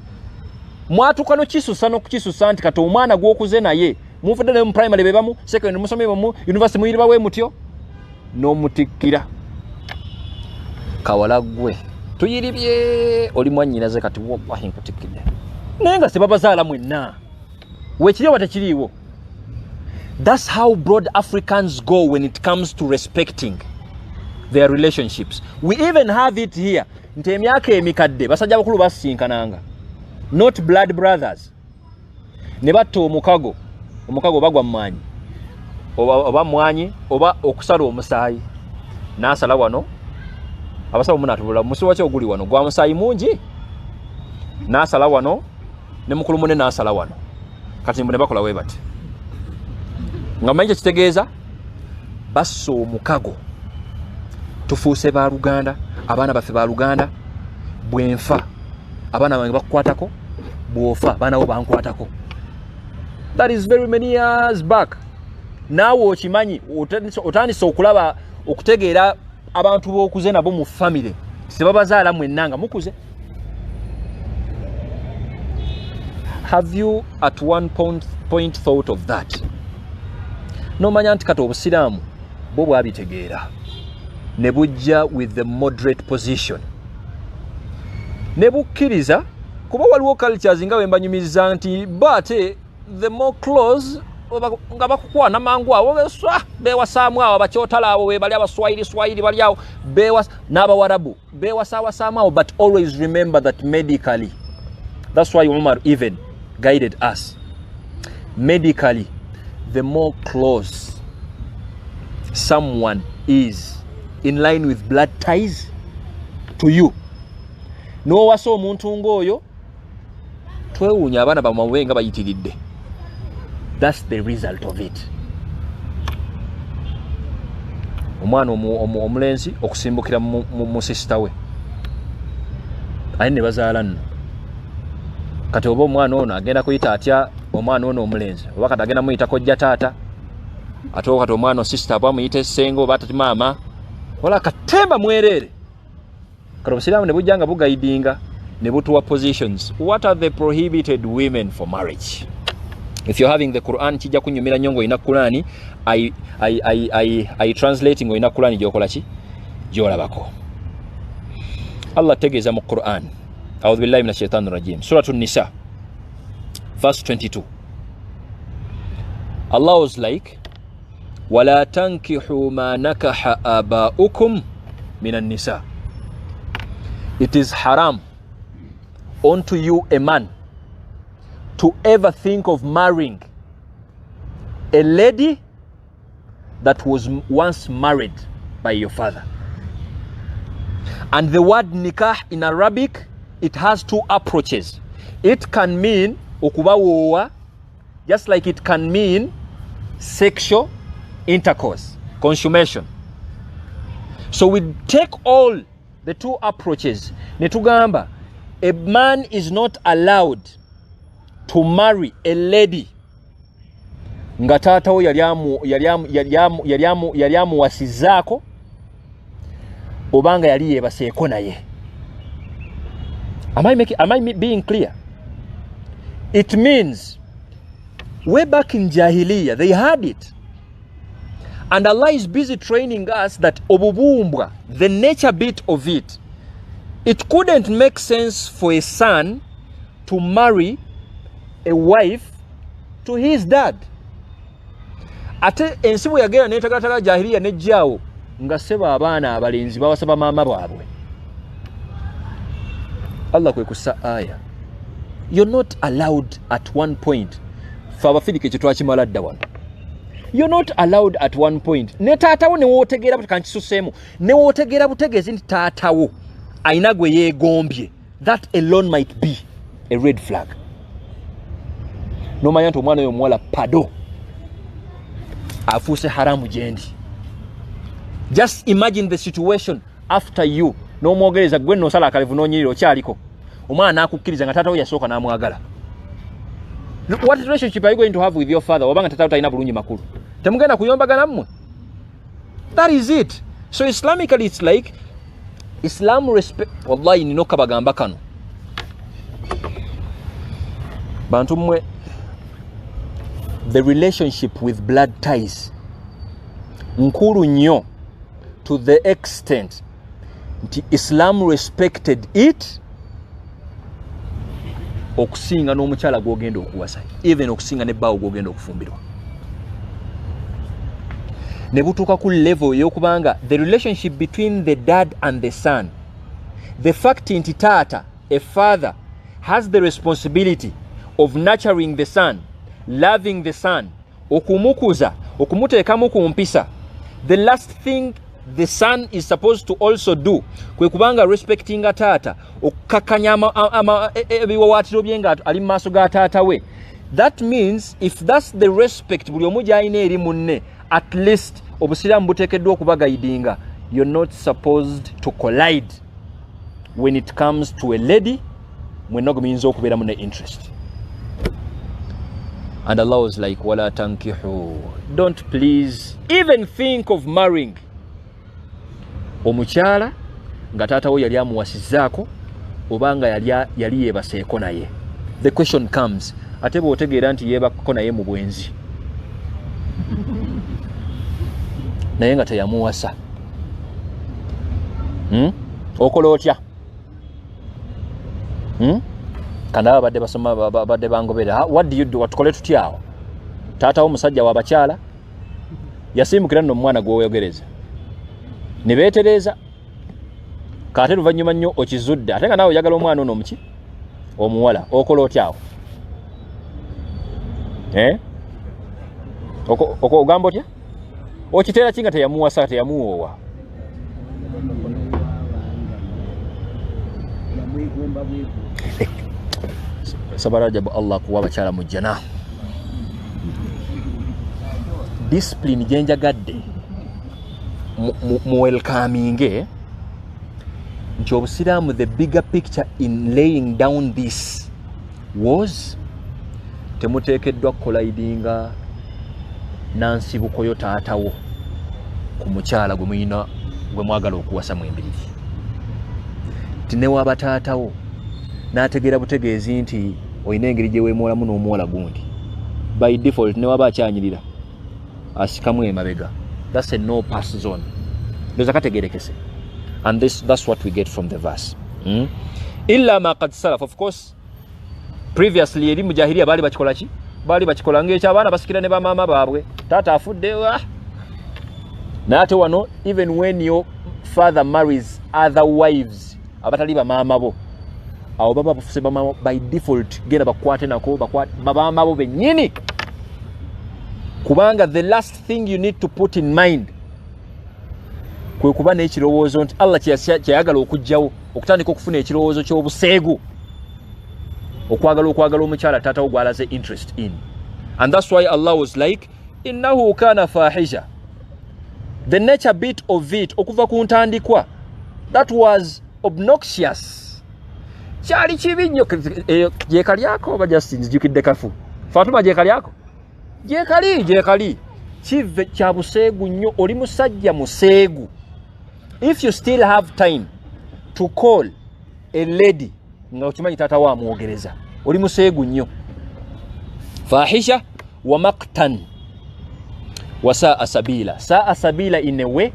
Mwatuka no kisusa n'okukisusa nti kati omwana gw'okuze naye muvudde ne mu primary bebamu, secondary musomye mu university muyiriba we mutyo n'omutikkira. Kawala gwe tuyiribye oli mwannyinaze kati wallahi nkutikkidde. Naye nga sebabazaala mwenna. Weekiri oba tekiriiwo. That's how broad Africans go when it comes to respecting their relationships. We even have it here. Nti emyaka emikadde basajja abakulu basinkananga. Not blood brothers. Ne batta omukago bagwa mwanyi. Oba mwanyi oba okusala omusaayi. N'asala wano. Abasawo munatubula musiwa kye oguli wano gwa musaayi mungi. N'asala wano ne mukulu munne n'asala wano. Kati mbone bakola we bati. Nga manje kitegeeza basso omukago. Tufuuse ba Luganda, abaana baffe ba Luganda, bwenfa abaana bange bakukwatako, bwofa abaana bo bankwatako. That is very many years back. Naawe okimanyi otandise okulaba okutegeera abantu b'okuze nabo mu family tebabazaala mwenna nga mukuze. Have you at one point thought of that? Nomanya nti kati obusiraamu bo bwabitegeera ne bujja with the moderate position ne bukkiriza kuba waliwo cultures nga bwe mbanyumiza nti but the more close nga bakukwana mangu awo bewasaamu awo abakyotala awo bali abaswahili bali awo n'abawarabu bewasawasaamu awo, but always remember that medically, that's why Umar even guided us, medically the more close someone is in line with blood ties to you, n'owasa omuntu ng'oyo twewuunya abaana bamwe nga bayitiridde. That's the result of it. Omwana omulenzi okusimbukira mu sister we ayi ne bazaala nno, kati oba omwana ono agenda kuyita atya omwana ono omulenzi, oba kati agenda muyita kojja taata, ate kati omwana sister aba muyita essengo oba atati maama, wala katemba mwerere. Kati obusiraamu ne bujja nga bugaidinga ne butuwa positions. What are the prohibited women for marriage? If you're having the Quran, kijja kunyumira nnyo ng'olina Qurani, I translating ng'olina Qurani gy'okola ki? Gy'olabako. Allah tegeeza mu Quran. A'udhu billahi minash shaitanir rajim. Surah An-Nisa, verse 22. Allah was like, وَلَا تَنْكِحُوا مَا نَكَحَ آبَاؤُكُمْ مِنَ النِّسَاءِ. It is haram unto you, a man, to ever think of marrying a lady that was once married by your father. And the word nikah in Arabic, it has two approaches. It can mean okubawowa, just like it can mean sexual intercourse, consummation. So we take all the two approaches. Netugamba, a man is not allowed to marry a lady nga taata we yali amuwasizaako obanga yali yebaseeko naye. Am I being clear? It means way back in Jahiliyyah they had it, and Allah is busy training us that obubumbwa, the nature bit of it, it couldn't make sense for a son to marry a wife to his dad. Ate ensi bwe yagera n'etagataga Jahiliya nejjaawo nga seba abaana abalenzi bawasaba maama baabwe. Allah kwe kussa aya, you're not allowed at one point. Fa abafirika ekyo twakimala dda wano. You're not allowed at one point. Ne taatawo ne wootegeera butekankisusseemu, ne wootegeera butegeezi nti taatawo ayina gwe yeegombye. That alone might be a red flag. Nomanya nti omwana oyo omuwala pado afuuse haramu gyendi. Just imagine the situation after you n'omwogereza gwe nosala akalevu n'onyirira okyaliko omwana n'akukkiriza nga taatawo yasooka n'amwagala. What relationship are you going to have with your father obanga taatawo talina bulungi makulu? Temugenda kuyombagana mmwe. That is it. So Islamically it's like Islam respect. Wallahi nino kabagamba kano bantu mmwe, the relationship with blood ties nkulu nnyo to the extent nti Islam respected it okusinga n'omukyala gw'ogenda okuwasa, even okusinga ne bbaawo gw'ogenda okufumbirwa. Ne butuuka ku level y'okubanga the relationship between the dad and the son, the fact nti taata, a father, has the responsibility of nurturing the son, loving the son, okumukuza, okumuteekamu ku mpisa. The last thing the son is supposed to also do kwe kubanga respectinga taata, okukakanya ebiwawaatiro bye nga ali mu maaso ga taata we. That means if that's the respect buli omu gy'alina eri munne, at least obusiraamu buteekeddwa okubagaidinga. You're not supposed to collide when it comes to a lady mwenna gwe muyinza okubeeramu ne interest. And Allah was like, wala tankihu, don't please even think of marrying omukyala nga taata wo yali amuwasizaako obanga yali yeebaseeko naye. The question comes, ate bw'otegeera nti yeebako naye mu bwenzi naye nga teyamuwasa, okola otya? Kana badde basoma badde bangobera, what do you do? Watukole tutyawo? Taata wo musajja wa bakyala yasimbukira nno omwana gw'oyogereza ne beetereza kate luvannyuma nnyo okizudde ate nga naawe oyagala omwana ono omuki omuwala, okola otyawo? Ogamba otya? Okiteera kinga teyamuwasa teyamuwoowa. Sabarajabu Allah kuwa bakyala mujjana. Discipline gyenjagadde mu welcoming nti obusiraamu, the bigger picture in laying down this was temuteekeddwa kolaidinga nansibuko yo taatawo ku mukyala gwe mwagala okuwasa mwembiriri. Tinewa bataatawo n'ategeera butegeezi nti olina engeri gye weemwolamu n'omuwola gundi, by default ne waba akyanyirira asikamu emabega. That's a no pass zone. Ndoza kategerekese. And that's what we get from the verse. Illa ma qad salaf. Of course, previously eri mujahiliya bali bakikola ki? Bali bakikola ng'ekyabaana basikira ne bamaama baabwe. Taata afudde n'ate wano, even when your father marries other wives abatali bamaama bo, awo baba bafuse bamaama by default genda bakwate nako bamaama bo bennyini. Kubanga the last thing you need to put in mind kwe kuba n'ekirowoozo nti Allah kyeyagala okugjawo, okutandika okufuna ekirowoozo ky'obuseegu, okwagala omukyala taatawo gw'alaze interest in. And that's why Allah was like, innahu kana fahisha. The nature bit of it, okuva ku ntandikwa, that was obnoxious. Kyali kibi nnyo. Jeekali yako oba just nzijukidde kafu? Fatuma jeekali yako? Jeekali. Kive kya buseegu nnyo, oli musajja museegu. If you still have time to call a lady nga okimanyi taata wa mwogereza, oli museegu nnyo. Fahisha wa maqtan wa saa sabila. Saa sabila in a way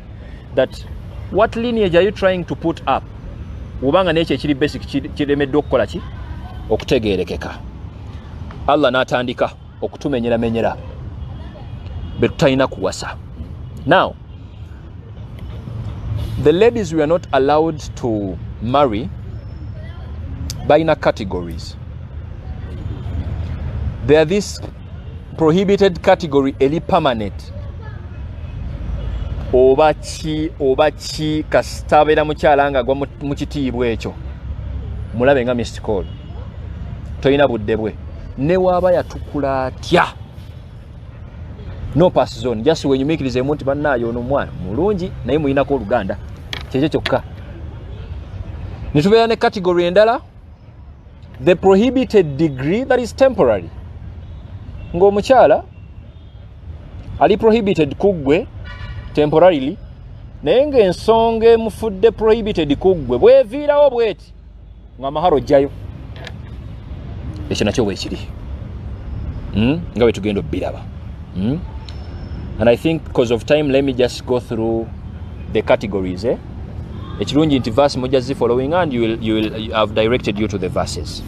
that what lineage are you trying to put up? Ubanga n'ekyo ekiri basic kiremedde okukola ki? Okutegeerekeka. Allah n'atandika okutumenyera betutayina kuwasa. Now, the ladies were not allowed to marry binary categories. There are this prohibited category, eli permanent. Obachi kastabera mukyala nga gwa mu kitiibwa ekyo. Mulabe nga missed call. Toyina budde bwe. Ne waba yatukula atya. No pass zone. Just when you make it nti bannaayo ono mwana mulungi naye muyinako oluganda. Kyekyo kyokka. Nitubeera ne category endala, the prohibited degree, that is temporary. Ng'omukyala ali prohibited kuggwe temporarily, naye ng'ensonga emufudde prohibited kuggwe bweviirawo bweti ng'amaharo ojjayo. Ekyo nakyo bwekiri nga bwe tugenda obbiraba. And I think because of time, let me just go through the categories. Ekirungi nti verse moja zi following and you have directed you to the verses.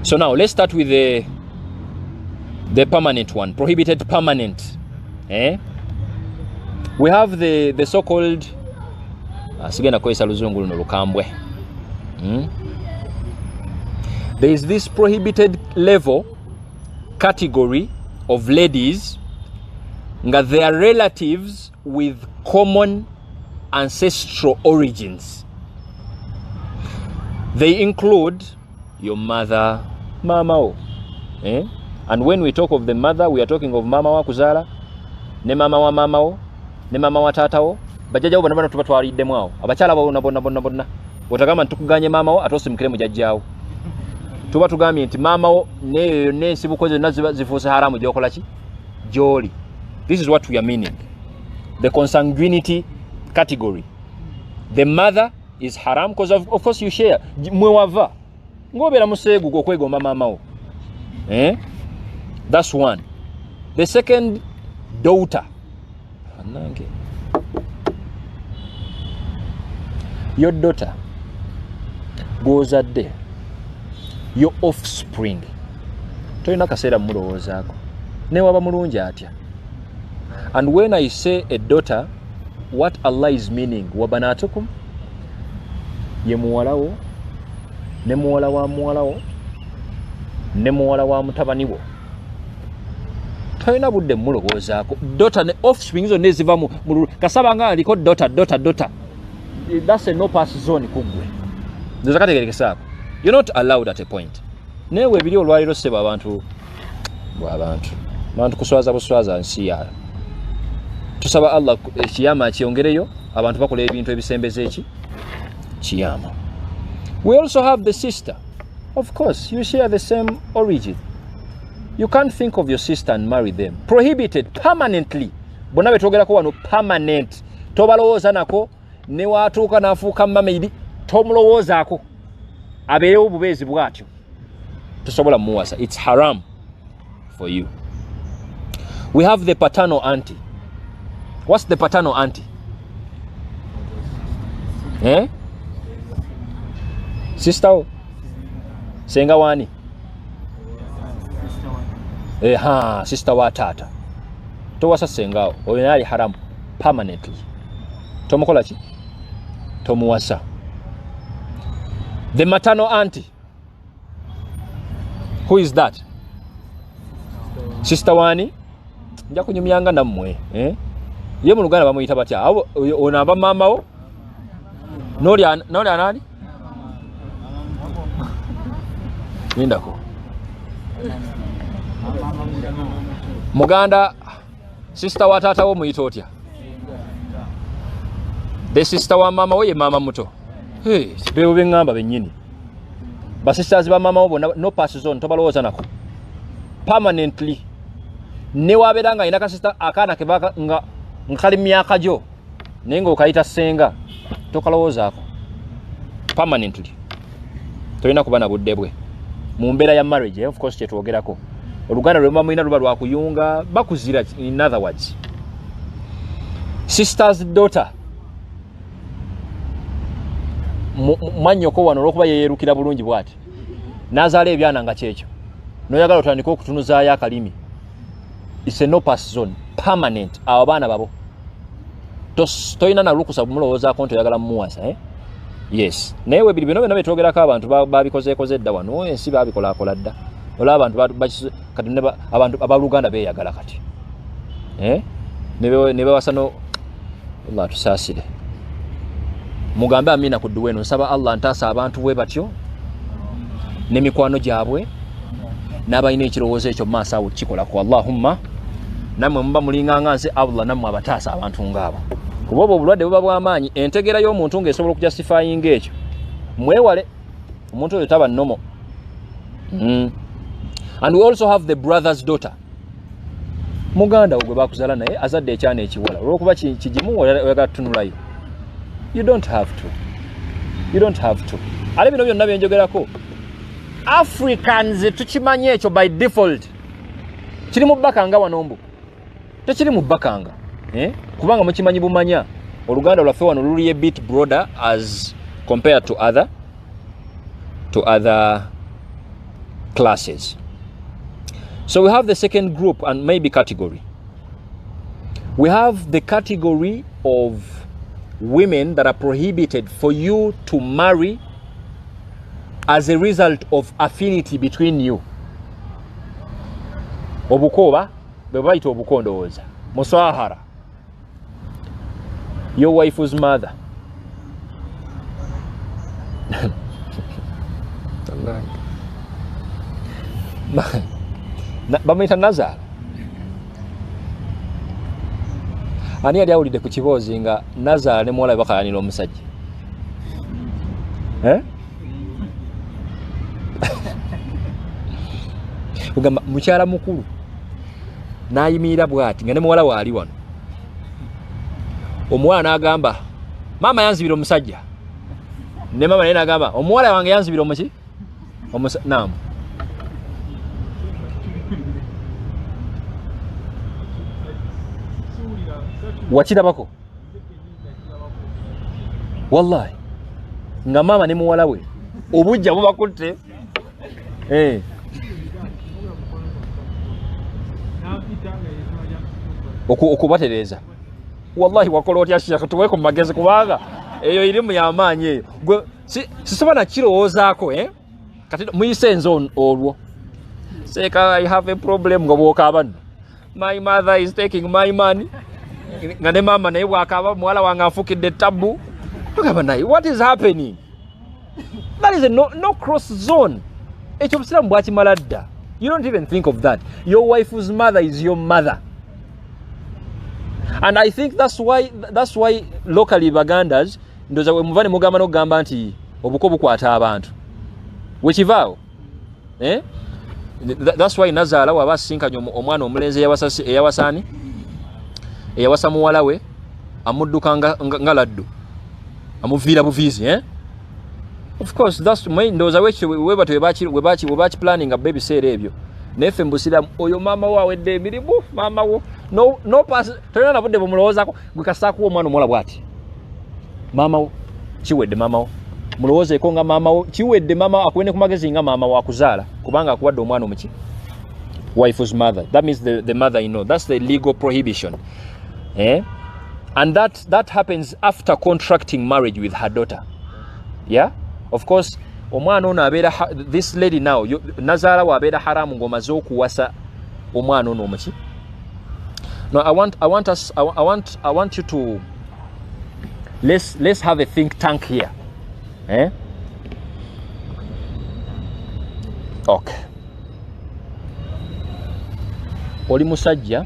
So now let's start with the permanent one, prohibited permanent. We have the so-called sigenda kwesa luzungu luno lukambwe. There is this prohibited level category of ladies nga they are relatives with common ancestral origins. They include your mother, mama. And when we talk of the mother, we are talking of mama wa kuzala, ne mama wa mama, ne mama wa tata wo. Bajjaja bo bana tuba twaliddemu awo. Abakyala bo bonna. Otagamba ntukuganye mama wo ate osimukire mujjajjaawo. tuba tugambye nti maama wo neyo n'ensibuko zonna zifuuse haramu gyokola ki gyoli. This is what we are meaning. The consanguinity category. The mother is haram because of course you share. Mwe wava ngobera museegu gokwegomba maama wo. That's one. The second, daughter. Your daughter goes at there. Your offspring. Toyina kaseera mulowoozaako. Ne waba mulungi atya. And when I say a daughter, what Allah is meaning, wabanatukum, ye muwala wo, ne muwala wa muwala wo, ne muwala wa mutabani wo. Toyina budde mulowoozaako. Daughter ne offspring zo neziva mu kasaba nga aliko daughter. That's a no pass zone kugwe. Ndoza kategerekesaako. You're not allowed at a point. Newe bili olwaliro seba abantu kuswaza nsi ya. Tusaba Allah kiyama kyongereyo abantu bakola ebintu ebisembeze eki kiyama. We also have the sister. Of course, you share the same origin. You can't think of your sister and marry them. Prohibited permanently. Bonna betogerako wano permanent. Tobalowooza nako ne watuuka nafuuka mama tomulowoozaako. Abeewo obubeezi bwatyo. Tosobola muwasa. It's haram for you. We have the paternal auntie. What's the paternal auntie? Sister senga wani? Sister wa tata. Towasa senga oyo yali haram permanently. Tomukola ki? Tomuwasa. The maternal auntie. Who is that? Sister wani? Nja kunyumyanga nammwe. Ye mu Luganda bamuyita batya? Ono aba mama wo? Noli anani? Nindako. Muganda sister wa tata wo muyita otya? The sister wa mama wo ye mama muto. Beewo bengamba bennyini. Ba sisters ba mama wo no pass zone tobalowooza nako. Permanently. Ne wabeera nga ina kasista akaana kebaka nga nkali myaka jo nengo okayita senga tokalowoozaako permanently. Toyina kuba na budde bwe mu mbeera ya marriage. Of course kyetwogerako Oluganda lwe mama ina luba lwakuyunga bakuzira. In other words, sister's daughter manyoko wano olwokuba yeerukira bulungi bwati nazaala ebyana nga kyekyo noyagala otandika okutunuzaayo akalimi. It's a no pass zone permanent. Abo baana babo toyina na lukusa mulowoozaako nti oyagala mumuwasa. Yes, naye bino byonna betwogerako abantu babikozeekoze edda wano ensi babikolakola dda. Olaba abantu kati abantu abaluganda beeyagala kati ne bewasa no. Allah tusaasire. Mugambe amina ku dduweno. Nsaba Allah ntaasa abantu bwe batyo n'emikwano gyabwe n'abalina ekirowoozo ekyo mu maaso awo kikolako. Allahumma namwe muba mulinganga nze Allah namwe abataasa abantu ngaabo. Kuba obulwadde buba bw'amaanyi entegera y'omuntu ng'esobola okujustifyinga ekyo. Mwewale omuntu oyo taba nnomo. And we also have the brother's daughter. Muganda ogwe bakuzaala naye azadde ekyana ekiwala olw'okuba kigimu oyagala tunulayo. You don't have to. Ale bino byonna byenjogerako Africans tukimanye ekyo by default. Kiri mu bakanga wanombu. Tekiri mu bakanga. Kubanga mukimanyi bumanya Oluganda lwaffe wano luli a bit broader as compared to other classes. So we have the second group and maybe category. We have the category of women that are prohibited for you to marry as a result of affinity between you. Obukoba bebaita obukondowooza musahara. Your wife's mother. Bamuyita Nazar. Ani yali awulidde ku kiboozi nga Nazar ne muwala bakayanira omusajja? Kugamba mukyala mukulu nayimirira bwati nga ne muwala waali wano. Omuwala n'agamba maama yanzibira omusajja. Ne maama naye n'agamba omuwala wange yanzibira omuki? Naam. Wakirabako? Wallahi. Nga maama ne muwala we obujja bubakutte. Okubatereza. Wallahi wakola otya shaka tuweko mu magezi kubanga eyo irimu y'amaanyi eyo. Gwe sisoba na kirowoozaako kati muyisenzo olwo. Seka I have a problem nga bw'okaaba nno. My mother is taking my money. Nga ne maama naye bw'akaaba muwala wange anfukidde tabbu. Tugamba naye what is happening? That is a no cross zone. Ekyo busiramu bwakimala dda. You don't even think of that. Your wife's mother is your mother. And I think that's why locally Bagandas ndoza we muvane mugamba n'okugamba nti obuko bukwata abantu. Wekivaawo? That's why Nazaala waba asinkanye omwana omulenzi eyawasaani eyawasa muwala we amudduka nga laddu amuviira buviizi. Of course that's ndoza webato webachi planning baby seera ebyo nefe mbusira oyo mama wawedde emirimu mama wo no pass tolina na budde bumulowozako gwekasaaku omwana omuwala bwati mama wo kiwedde mama wo mulowoozeeko nga mama wo kiwedde mama akwene ku magezi nga mama wo akuzaala kubanga akuwadde omwana omuki wife's mother. That means the mother-in-law. That's the legal prohibition. And that happens after contracting marriage with her daughter. Yeah? Of course, omwana ono abeera this lady now Nazaala wabeera haramu ng'omaze okuwasa omwana ono omuki. No, I want you to let's have a think tank here. Okay. Oli musajja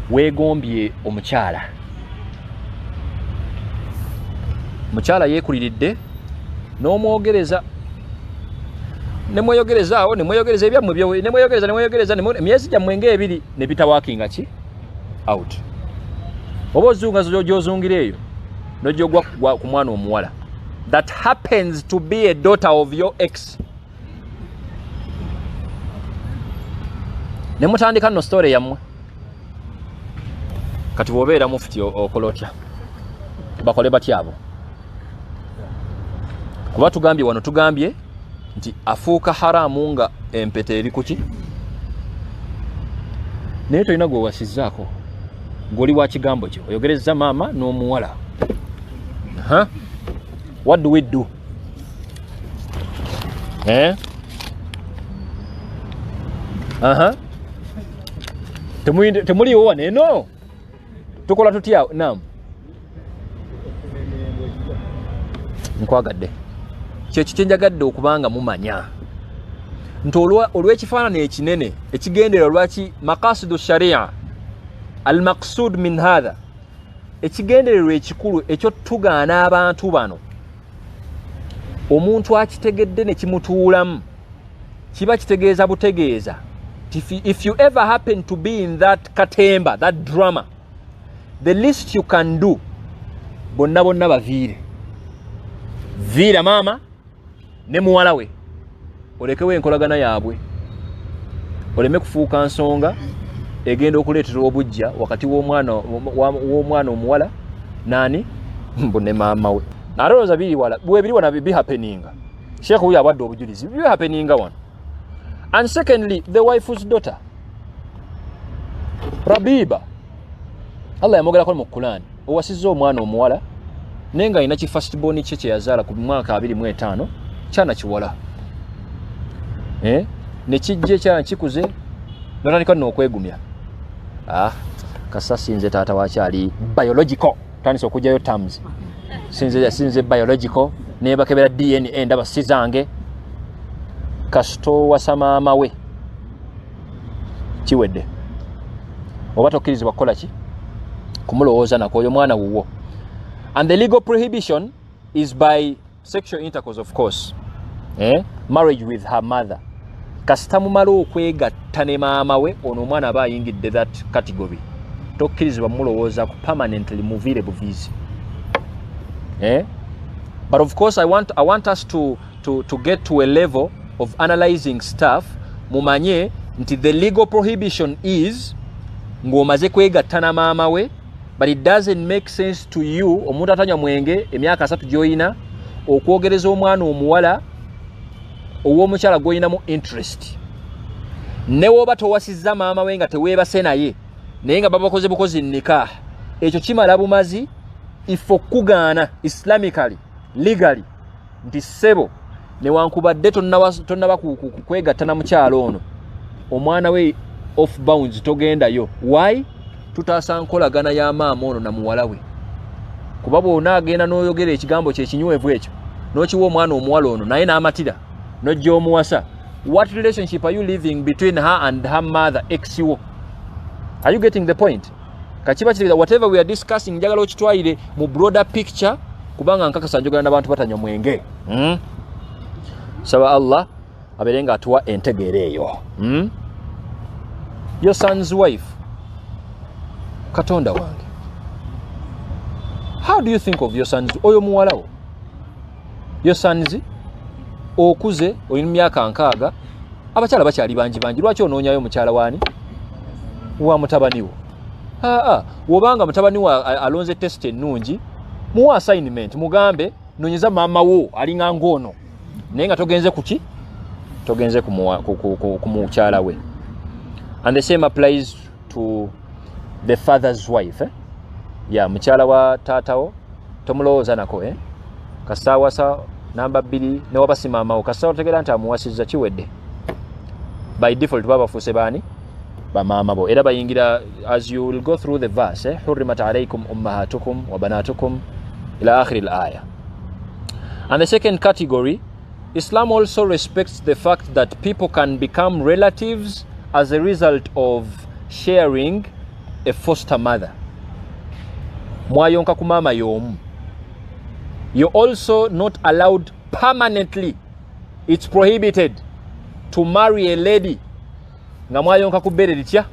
weegombye omukyala. Mukyala yeekuliridde n'omwogereza nemweyogerezaawo nemweyogereza ebyammwe byo nemweyogereza emyezi gyammwe ng'ebiri ne bitawakinga ki out. Oba ozunga gy'ozungira eyo n'ogyogwa ku mwana omuwala that happens to be a daughter of your ex. Ne mutandika nno story yammwe. Kati bw'obeera mufuti okola otya? Bakole batya abo? Kuba tugambye nti afuuka haramu nga empete eri kuki? Naye tolina gwe wasizzaako ng'oli wa kigambo kyo oyogereza maama n'omuwala. What do we do? Temuliwo wane eno tukola tutya? Naam, nkwagadde kyekyo kye njagadde okubanga mumanya nti olw'ekifaananyi ekinene ekigendera lwaki maqasidu sharia al-maqsud min hadha ekigendererwa ekikulu ekyo tugaana abantu bano omuntu akitegedde ne kimutuulamu kiba kitegeeza butegeeza. If you ever happen to be in that katemba, that drama, the least you can do bonna baviire. Viira maama ne muwala we olekewo enkolagana yaabwe oleme kufuuka nsonga egenda okuleetera obujja wakati w'omwana omuwala nani mbone maama we. Nalowooza biri wana bi happening. Sheikh huyo abadde obujulizi bi happening one. And secondly, the wife's daughter Rabiba Allah yamogerako mu Quran owasizza omwana omuwala nenga alina ki first born kye yazaala ku mwaka 2005 kyana kiwala ne kijje kyana kikuze natandika n'okwegumya kasa sinze taata wakyali biological tandise okujjayo terms sinze biological nebakebera DNA ndaba sizange kasito wasa maama we kiwedde oba tokkirizibwa kukola ki kumulowooza nako oyo mwana wuwo. And the legal prohibition is by sexual intercourse, of course. Marriage with her mother. kasita mumala okwegatta ne maama we ono omwana aba ayingidde that category tokkirizibwa mulowooza ku permanently muviire buviizi. But of course I want us to get to a level of analyzing stuff mumanye nti the legal prohibition is ng'omaze kwegatta na maama we, but it doesn't make sense to you omuntu atanywa mwenge emyaka 3 gy'oyina okwogereza omwana omuwala ow'omukyala gw'oyinamu interest ne woba towasizza maama we nga teweebase naye naye nga babakoze bukozi nikah, ekyo kimala bumazi ifo kugaana islamically legally nti ssebo newankubadde tonnaba kwegatta na mukyalo ono omwana we off bounds togendayo. Why? Tutaasa nkolagana ya maama ono na muwala we, kuba bw'ona agenda n'oyogera ekigambo kye kinywevu ekyo n'okiwa omwana omuwala ono naye n'amatira n'ojja omuwasa. What relationship are you living between her and her mother ex-wo? Are you getting the point? Kachiba kiri whatever we are discussing njagala okitwalire mu broader picture kubanga nkakasa njogera n'abantu batanywa mwenge. Saba Allah aberenga atuwa entegeere eyo. Your son's wife, Katonda wange, how do you think of your sons? Oyo muwala wo, your sons okuze olina myaka 6, abakyala bakyali bangi lwaki onoonyayo mukyala wani wa mutabani wo? Wobanga mutabani wo alonze test ennungi muwa assignment mugambe nonyeza maama wo alinga ngono naye nga togenze kuki togenze ku mukyala we. And the same applies to the father's wife. Mukyala wa taatawo tomulowooza nako kasawasa namba 2 ne wabasi maama wo kasawo tegera nti amuwasizza kiwedde. By default baba fuse bani ba maama bo era bayingira as you will go through the verse hurrimat alaykum ummahatukum wa banatukum ila akhir al-aya. And the second category, Islam also respects the fact that people can become relatives as a result of sharing a foster mother. Mwayonka ku mama y'omu. You're also not allowed permanently. It's prohibited to marry a lady nga mwayonka ku bbere litya.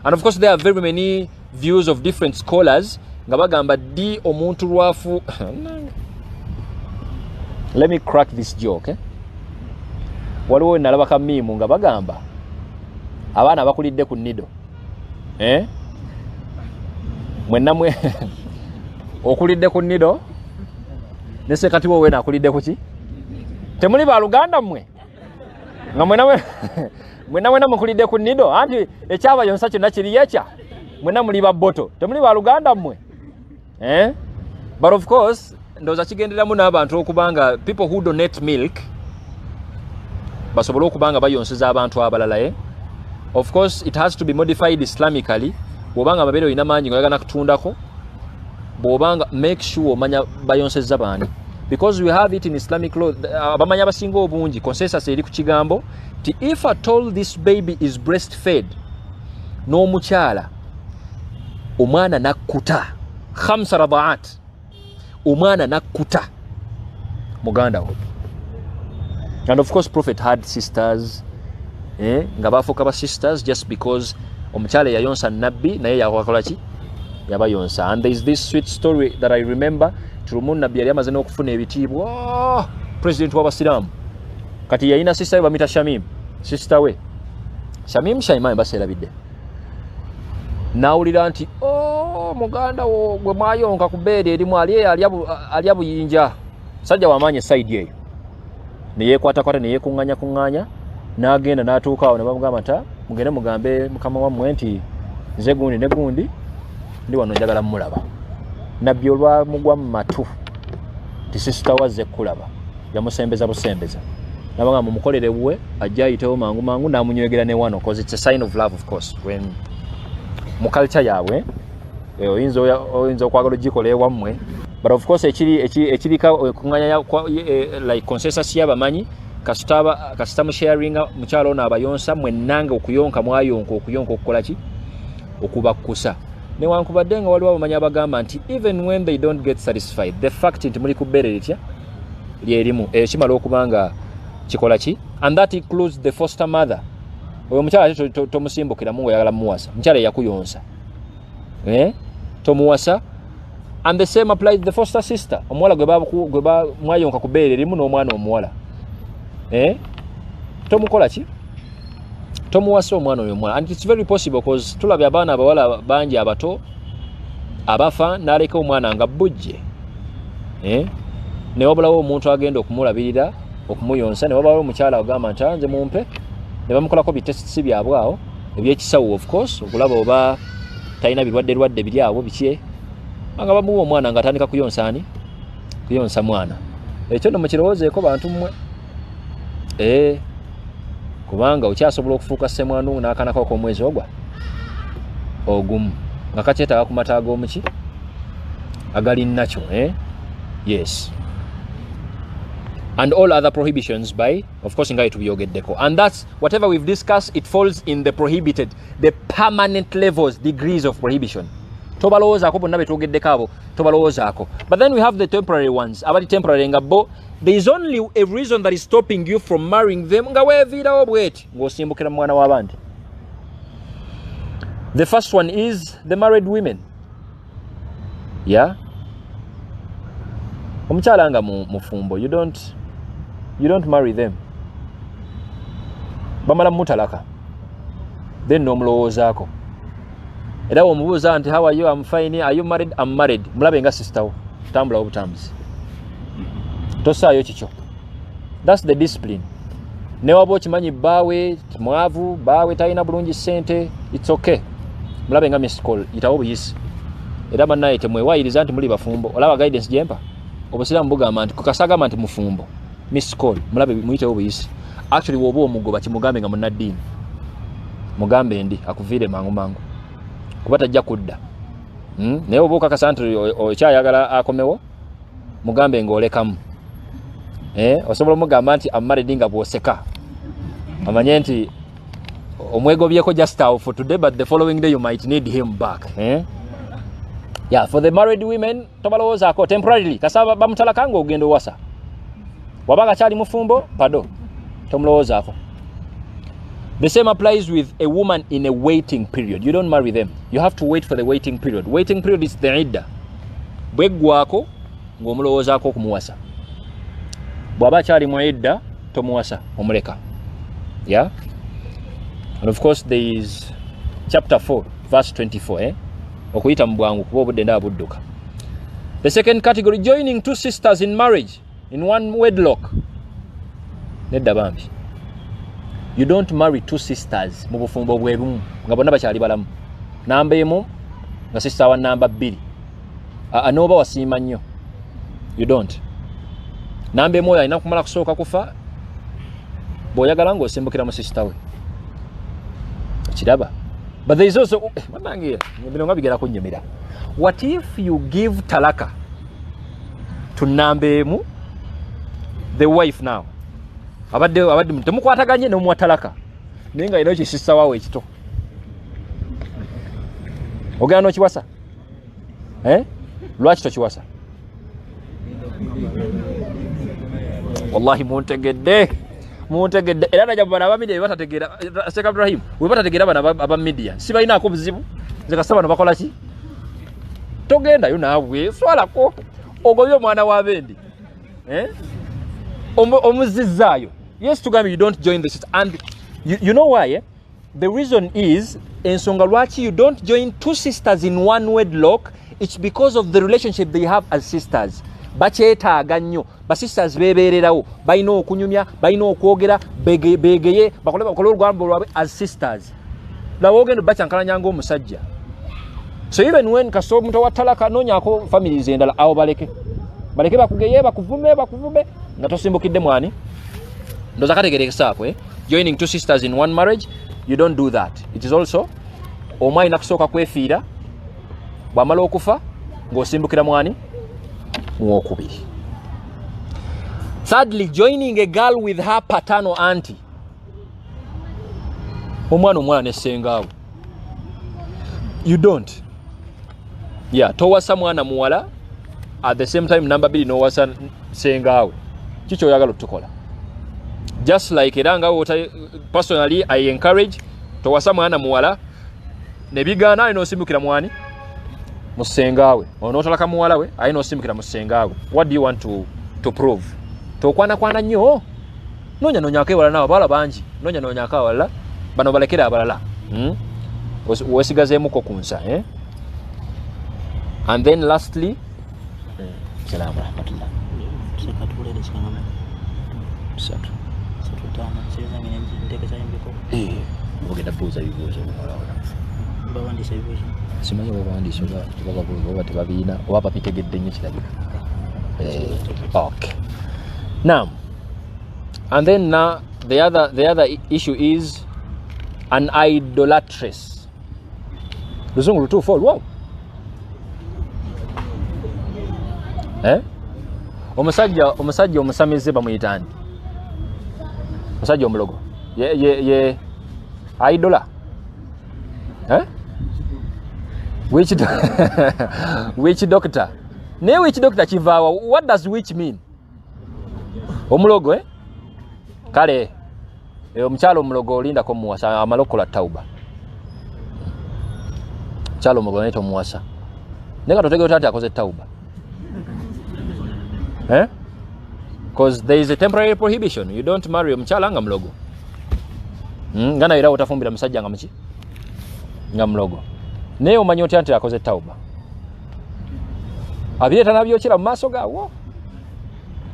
And of course there are very many views of different scholars nga bagamba di omuntu lwafu. Let me crack this joke. Waliwo nalabaka mimu nga bagamba abaana bakulidde ku nido. Mwenna mwe okulidde ku nido ne sekati wo wena akulidde kuki? Temuli ba Luganda mmwe nga mwenna mukulidde ku nido anti ekyaba yonsa kyonna kiri yecha mwenna muli ba boto temuli ba Luganda mmwe. But of course ndoza kigenderamu n'abantu okubanga people who donate milk basobola okubanga bayonseza abantu abalala. Of course it has to be modified Islamically. Bwobanga mabere oyina manyi ngoyagana kutundako bwobanga make sure manya bayonseza bani, because we have it in Islamic law. Abamanya basinga obungi consensus eri ku kigambo ti if at all this baby is breastfed no mukyala omwana nakkuta 5 radaat omwana nakkuta muganda wo. And of course Prophet had sisters nga bafuuka ba sisters just because omukyala yayonsa nabbi naye yakola ki yabayonsa. And there is this sweet story that I remember. Tulumu nabbi yali amaze n'okufuna ebitiibwa president w'abasiraamu kati yayina sister we bamita Shamim, sister we Shamim Shaimani baserabidde nawulira nti muganda wo gwe mwayonka ku bbeere erimu alya buyinja sajja wamaanyi side eyo neyekwatakwata neyekuŋŋanya n'agenda n'atuuka awo ne bamugamba nti mugende mugambe mukama wammwe nti nze gundi ne gundi ndi wano njagala mulaba. Nabbi olwamugwa mu matu ti sisita wazze kulaba yamusembeza busembeza nabagamba mumukolere bwe ajja ayitewo mangu n'amunywegera ne wano because it's a sign of love. Of course when mu culture yaabwe oyinza okwagala ogikola ewammwe, but of course ekirika kuŋŋanya like consensus y'abamanyi kasita musharinga mukyalo ono abayonsa mwennanga okuyonka mwayonka okukola ki okubakkusa. Newankubadde nga waliwo abamanyi abagamba nti even when they don't get satisfied the fact nti muli ku bbeere litya lyerimu kimala okubanga kikola ki and that includes the foster mother. Oyo mukyala tomusimbukira mu oyagala muwasa, mukyala yakuyonsa tomuwasa. And the same applies to the foster sister. Omuwala gwe ba mwayonka ku beere limu n'omwana omuwala tomukola ki, tomuwasa omwana oyo omwala. And it's very possible because tulabye abaana abawala bangi abato abafa n'aleka omwana nga bujje ne wabulawo omuntu agenda okumulabirira okumuyonsa, ne wabulawo omukyala agamba nti nze mumpe, ne bamukolako bitesitisi byabwe awo ebyekisawo of course okulaba oba talina birwadde biri awo biki, nga bamuwa omwana nga atandika kuyonsa mwana. Ekyo no mukirowoozeeko bantu mmwe kubanga okyasobola okufuuka ssemwanu n'akanako ak'omwezi ogumu nga kakyetaaga ku mata ag'omuki agali nakyo yes. And all other prohibitions by, of course, ingai tubiyogeddeko. And that's whatever we've discussed, it falls in the prohibited, the permanent levels, degrees of prohibition. Tobalowoozaako bonna betugeddeko abo tobalowoozaako. But then we have the temporary ones. Abali temporary nga bo, there is only a reason that is stopping you from marrying them nga weeviirawo bweti ng'osimbukira mu mwana w'abandi. The first one is the married women. Yeah? Omukyala nga mufumbo, you don't marry them. Bamala mutalaka. Then nomulowoozaako. Era omubuuza nti how are you? I'm fine. Are you married? I'm married. Mulabe nga sister wo. Tambula obutambuzi. Tosaayo kikyo. That's the discipline. Ne waba okimanyi baawe mwavu, baawe talina bulungi ssente, it's okay. Mulabe nga miss call, yitawo buyisi. Era bannaye temwewayiriza nti muli bafumbo. Olaba guidance gyempa. Obusiramu bugamba nti kukasagamba nti mufumbo. Miss call, mulabe muyitewo buyisi. Actually woba omugoba kimugambe nga munnaddiini. Mugambe ndi akuviire mangu. Kuba tajja kudda. Naye oba okakasa nti okyayagala akomewo, mugambe ng'olekamu. Osobola omugamba nti amaredi nga bw'oseka. Amanye nti omwegobyeko just for today, but the following day you might need him back. Yeah, for the married women, tobalowoozaako temporarily. Kasaba bamutalaka nga ogenda owasa. Wabanga kyali mufumbo, pado. Tomulowoozaako. The same applies with a woman in a waiting period. You don't marry them. You have to wait for the waiting period. Waiting period is the idda. Bweggwako ng'omulowoozaako okumuwasa. Bw'aba kyali mu idda tomuwasa omuleka. Yeah? And of course there is chapter 4 verse 24. Okuyita mu bwangu kuba obudde ndaba budduka. The second category, joining two sisters in marriage in one wedlock. Nedda bambi. You don't marry two sisters mu bufumbo bwebumu nga bonna bakyali balamu. Namba emu nga sister wa namba 2. Anoba wasiima nnyo. You don't. Namba emu alina kumala kusooka kufa bw'oyagala ng'osimbukira mu sister we. Kiraba. But there is also what if you give talaka to nambemu, the wife now? Abadde temukwataganye n'omuwa talaka. Naye nga ino kisissa waawe ekito. Ogenda n'okiwasa? Lwaki tokiwasa? Wallahi muntegedde. Era najja bana aba media batategeera Sheikh Ibrahim we batategeera bana aba media si balinaako buzibu nze kasaba no bakola ki togenda yo naawe swalako ogobye omwana wa bendi omuzizaayo. Yes, tugambe you don't join the system. And you know why? The reason is ensonga lwaki you don't join two sisters in one wedlock. It's because of the relationship they have as sisters. Bakyetaaga nnyo basisters beebeererawo balina okunyumya balina okwogera beegeye bakola olugwambo lwabwe as sisters. Laba ogenda bakyankalanya ng'omusajja. So even when kaso omuntu awatalaka noonyaako families endala awo baleke bakugeye bakuvume nga tosimbukidde mwani ndoza kategerekesaapo joining two sisters in one marriage. You don't do that. It is also omwana alina kusooka kwefiira bw'amala okufa ng'osimbukira mwani muwokubiri. Thirdly, joining a girl with her paternal auntie. Omwana nesengaawe. You don't. Yeah, towasa mwana muwala at the same time number 2 nowasa sengaawe. Kiki oyagala okutukola? just like eranga personally I encourage towasa mwana muwala ne bigana ino simukira mwani musengawe onotolaka muwala we ayino simukira musengawe. What do you want to prove? Tokwana nnyo nonya ke wala nawo bala banji nonya ka wala bano balekera abalala wesigazeemu ko kunsa and then lastly salamu rahmatullah ogenda buuza bibuuzo bawandisa bibuuzo simanyi bawandisa oba tebabiina oba babitegedde nnyo kirabika. Okay, now and then now the other issue is an idolatress. Luzungu lutuufu olwo omusajja omusamize bamuyita ndi omusajja omulogo ye idola which doctor ne which doctor kivaawa? What does which mean? Omulogo kale omukyalo omulogo olindako muwasa amalokola tauba kyalo omulogo naito muwasa neka totegera tati akoze tauba because there is a temporary prohibition. You don't marry omukyala nga mulogo ngana era otafumbira musajja nga muki nga mulogo naye omanyi otya nti akoze tauba abireeta nabyokera mu maaso gaawo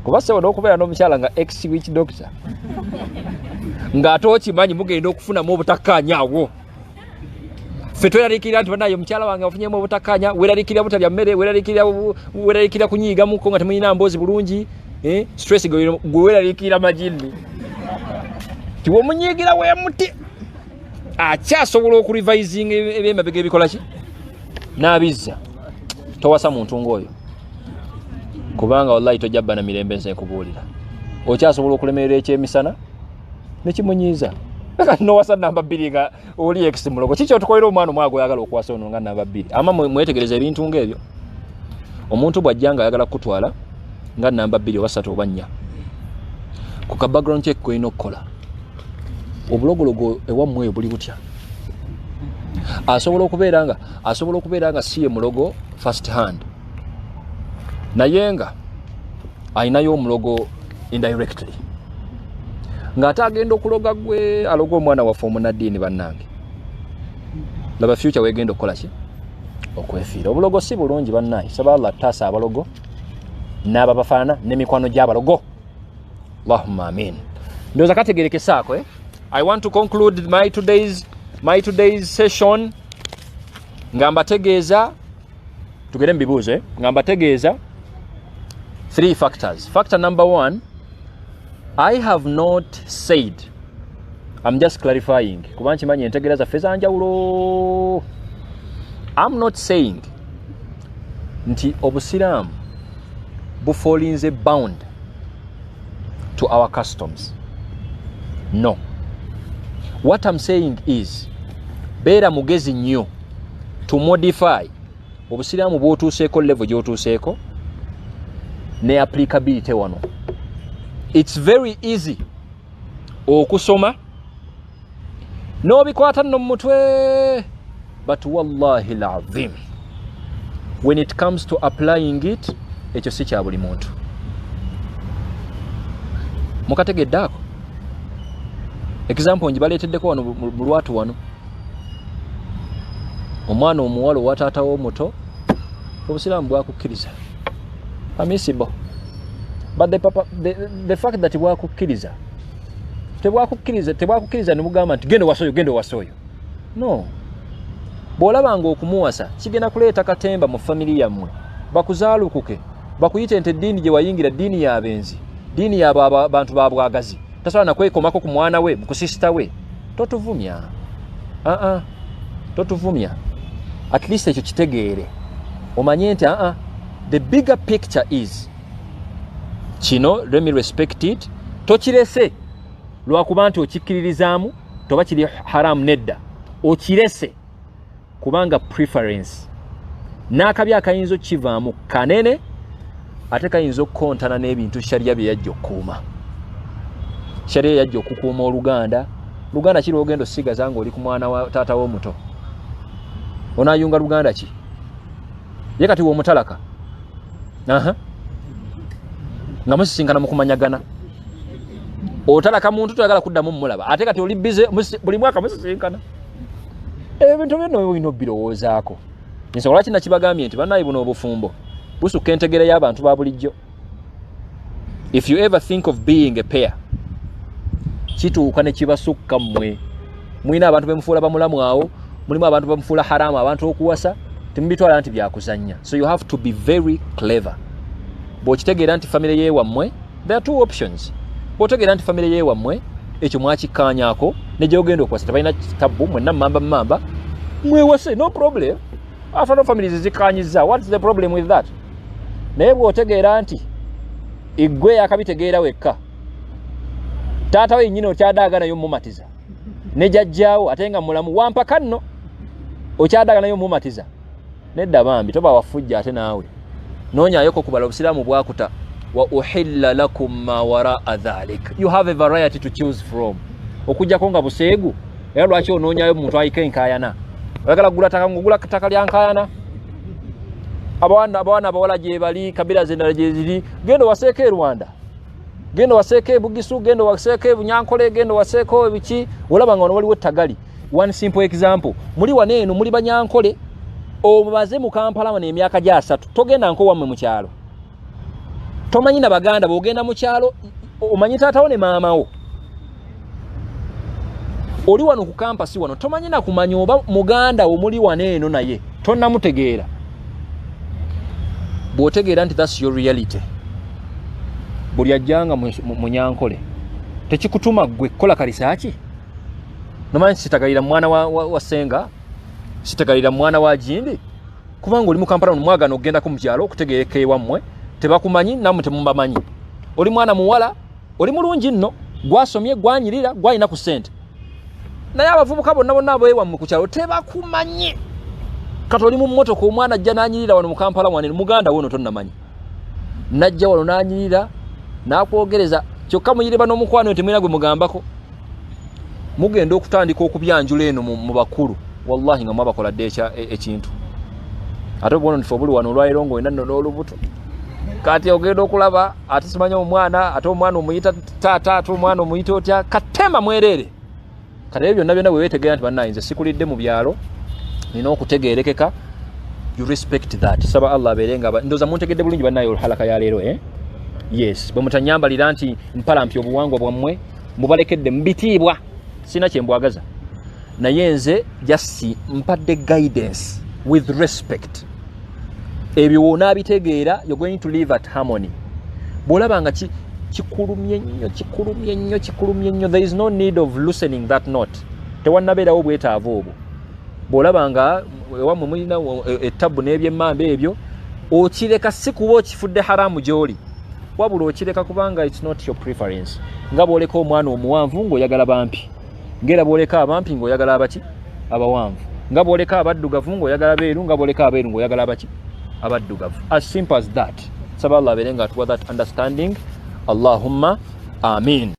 kuba sebo n'okubeera n'omukyala nga ex witch doctor ng'ate okimanyi mugenda okufunamu obutakkaanya awo. Ffe tweraliikirira nti banaye omukyala wange afunyemu obutakkaanya, weeraliikirira butalya mmere, weeraliikirira kunyiigamuko nga temulina mboozi bulungi, stress gwe weeraliikirira majini ti womunyiigira weemuti akyasobola okurivisinga ebyemabega ebikola ki n'abizza. Towasa muntu ng'oyo kubanga wallahi tojja bana mirembe nze nkubuulira okyasobola okulemerera ekyemisana nekimunyiiza. Leka nowasa namba 2 nga oli ex mulogo kiki otukolera omwana omwago oyagala okuwasa ono nga namba 2 ama mwetegereza ebintu ng'ebyo. Omuntu bw'ajjanga ayagala kutwala nga namba 2 oba 3 oba 4 ku ka background check koyina okukola obulogologo ewammwe eyo buli butya. Asobola okubeera nga si ye mulogo first hand naye nga ayinayo omulogo indirectly ng'ate agenda okuloga gwe aloga omwana waffe omunaddiini bannange. Laba future weegenda okukola ki okwefiira. Obulogo si bulungi bannaye, saba Allah taasa abalogo n'aba bafaana n'emikwano gy'abalogo. Allahumma amin. Ndowooza kategeerekesaako I want to conclude my today's session nga mbategeeza tugere mu bibuuzo nga mbategeeza 3 factors. Factor number 1, I have not said, I'm just clarifying kuba nkimanyi entegeera zaffe za njawulo. I'm not saying nti obusiraamu bufallinze bound to our customs. No. What I'm saying is beera mugezi nnyo to modify obusiraamu bw'otuuseeko level gy'otuuseeko ne applicability wano. It's very easy okusoma n'obikwata nno mu mutwe, but wallahi alazim when it comes to applying it ekyo si kya buli muntu. Mukategeddaako example njibaleeteddeko wano mu lwatu wano omwana omuwala owa taata w'omuto obusiraamu bwakukkiriza permissible, but the fact that bwakukkiriza tebwakukkiriza ne mugamba nti genda wasa oyo. No. Bw'olabanga okumuwasa kigenda kuleeta katemba mu family yammwe, bakuzaalukuke bakuyite nti eddiini gye wayingira ddiini y'abenzi, ddiini y'abo bantu ba bwagazi, tasobola na kwekomako ku mwana we ku sister we. Totuvumya. Totuvumya. At least ekyo kitegeere omanye nti the bigger picture is kino, let me respect it. Tokirese lwakuba nti okikkiririzaamu toba kiri haramu nedda, okirese kubanga preference n'akabi akayinza okivaamu kanene ate kayinza okukontana n'ebintu sharia bye yajja okukuuma. sharia yajja okukuuma oluganda kiri ogendo sigaza nga oli ku mwana wa taata w'omuto onayunga luganda ki ye kati w'omutalaka nga musisinkana mu kumanyagana otalaka muntu toyagala kuddamu mulaba ate kati oli bize buli mwaka musisinkana ebintu byonna olina obbirowoozaako nsobola kina kibagambye nti bannaye buno obufumbo busukka entegera y'abantu ba bulijjo. If you ever think of being a pair kituuka ne kibasukka mmwe mulina abantu bemufuula bamulamu awo mulimu abantu bamufuula haramu abantu okuwasa temubitwala nti byakuzannya. So you have to be very clever. Bw'okitegeera nti family yeewammwe there are two options. Bw'otegeera nti family yeewammwe ekyo mwakikkaanyaako ne gyogenda okuwasa tebalina kitabu mwenna mamba mwewase no problem. After no families zikkaanyizza what's the problem with that? Naye bw'otegeera nti igwe yakabitegeera wekka taata we nnyina okyadaaga nayo mumatiza ne jajjaawo ate nga mulamu wampaka nno okyadaaga nayo mumatiza nedda bambi toba wafujja ate naawe noonyayoko kubala obusiraamu bwakuta wa uhilla lakum ma waraa dhalik. You have a variety to choose from. Okujjako nga buseegu era lwaki onoonyayo muntu ayika enkaayana oyagala gula taka ngugula ttaka lya nkaayana abawana abawala gye bali kabira zendala gye ziri gendo waseeko e Rwanda gendo waseeko e Bugisu gendo waseeko e Bunyankole gendo waseeko ebiki olaba nga waliwo ettagali. One simple example muli waneeno muli Banyankole obaze mu Kampala wane emyaka gya 3 togenda nko wammwe mu kyalo tomanyi na baganda bw'ogenda mu kyalo omanyi taatawo ne maamawo oli wano ku kampasi wano tomanyi na kumanya oba muganda omuli waneeno naye tonnamutegeera. Bw'otegeera nti that's your reality buli ajjanga mu Nyankole tekikutuma gwe kola kalisaaki nomanyi sitagalira mwana wa Senga sitagalira mwana wa Jindi kubanga oli mu Kampala mwagano ogenda ku mukyalo okutegeereka ewammwe tebakumanyi namwe temumbamanyi. Oli mwana muwala oli mulungi nno gwasomye gwanyirira gwalina ku ssente naye abavubuka bonna abeewammwe ku kyalo tebakumanyi. Kati oli mu mmotoka omwana ajja n'anyirira wano mu Kampala wane muganda wono tonnamanyi najja wano n'anyirira n'akwogereza kyokka muyiriba n'omukwano temwina gwe mugambako mugenda okutandika okubyanjula eno mu bakulu wallahi nga mwabakola dde ekintu ate bono nti obuli wano olwaliro ng'olina nno n'olubuto kati ogenda okulaba ate simanya omwana ate omwana omuyita taata ate omwana omuyita otya katema mwerere kati ebyo byonna bwe weetegeera nti bannayinze sikulidde mu byalo nina okutegeerekeka you respect that. Saba Allah abeerenga ndoza muntegedde bulungi bannayo halaka ya leero yes bwe mutanyambalira nti mpalampi obuwangwa bwammwe mubalekedde mbitiibwa sina kye mbwagaza naye nze just mpadde guidance with respect. Ebyo wona bitegeera you're going to live at harmony. Bwolaba nga kikulumye nnyo there is no need of loosening that knot. Tewannabeerawo bwetaavu obwo. Bwolaba nga ewammwe mulina ettabu n'ebyemmamba ebyo okireka si kuba okifudde haramu gy'oli wabula okireka kubanga it's not your preference. Nga bwoleka omwana omuwanvu ng'oyagala bampi ngera bwoleka abampi ng'oyagala abaki abawanvu nga bwoleka abaddugavu ng'oyagala beeru nga bwoleka abeeru ng'oyagala abaki abaddugavu. As simple as that. Saba Allah abeerenga atuwa that understanding. Allahumma amin.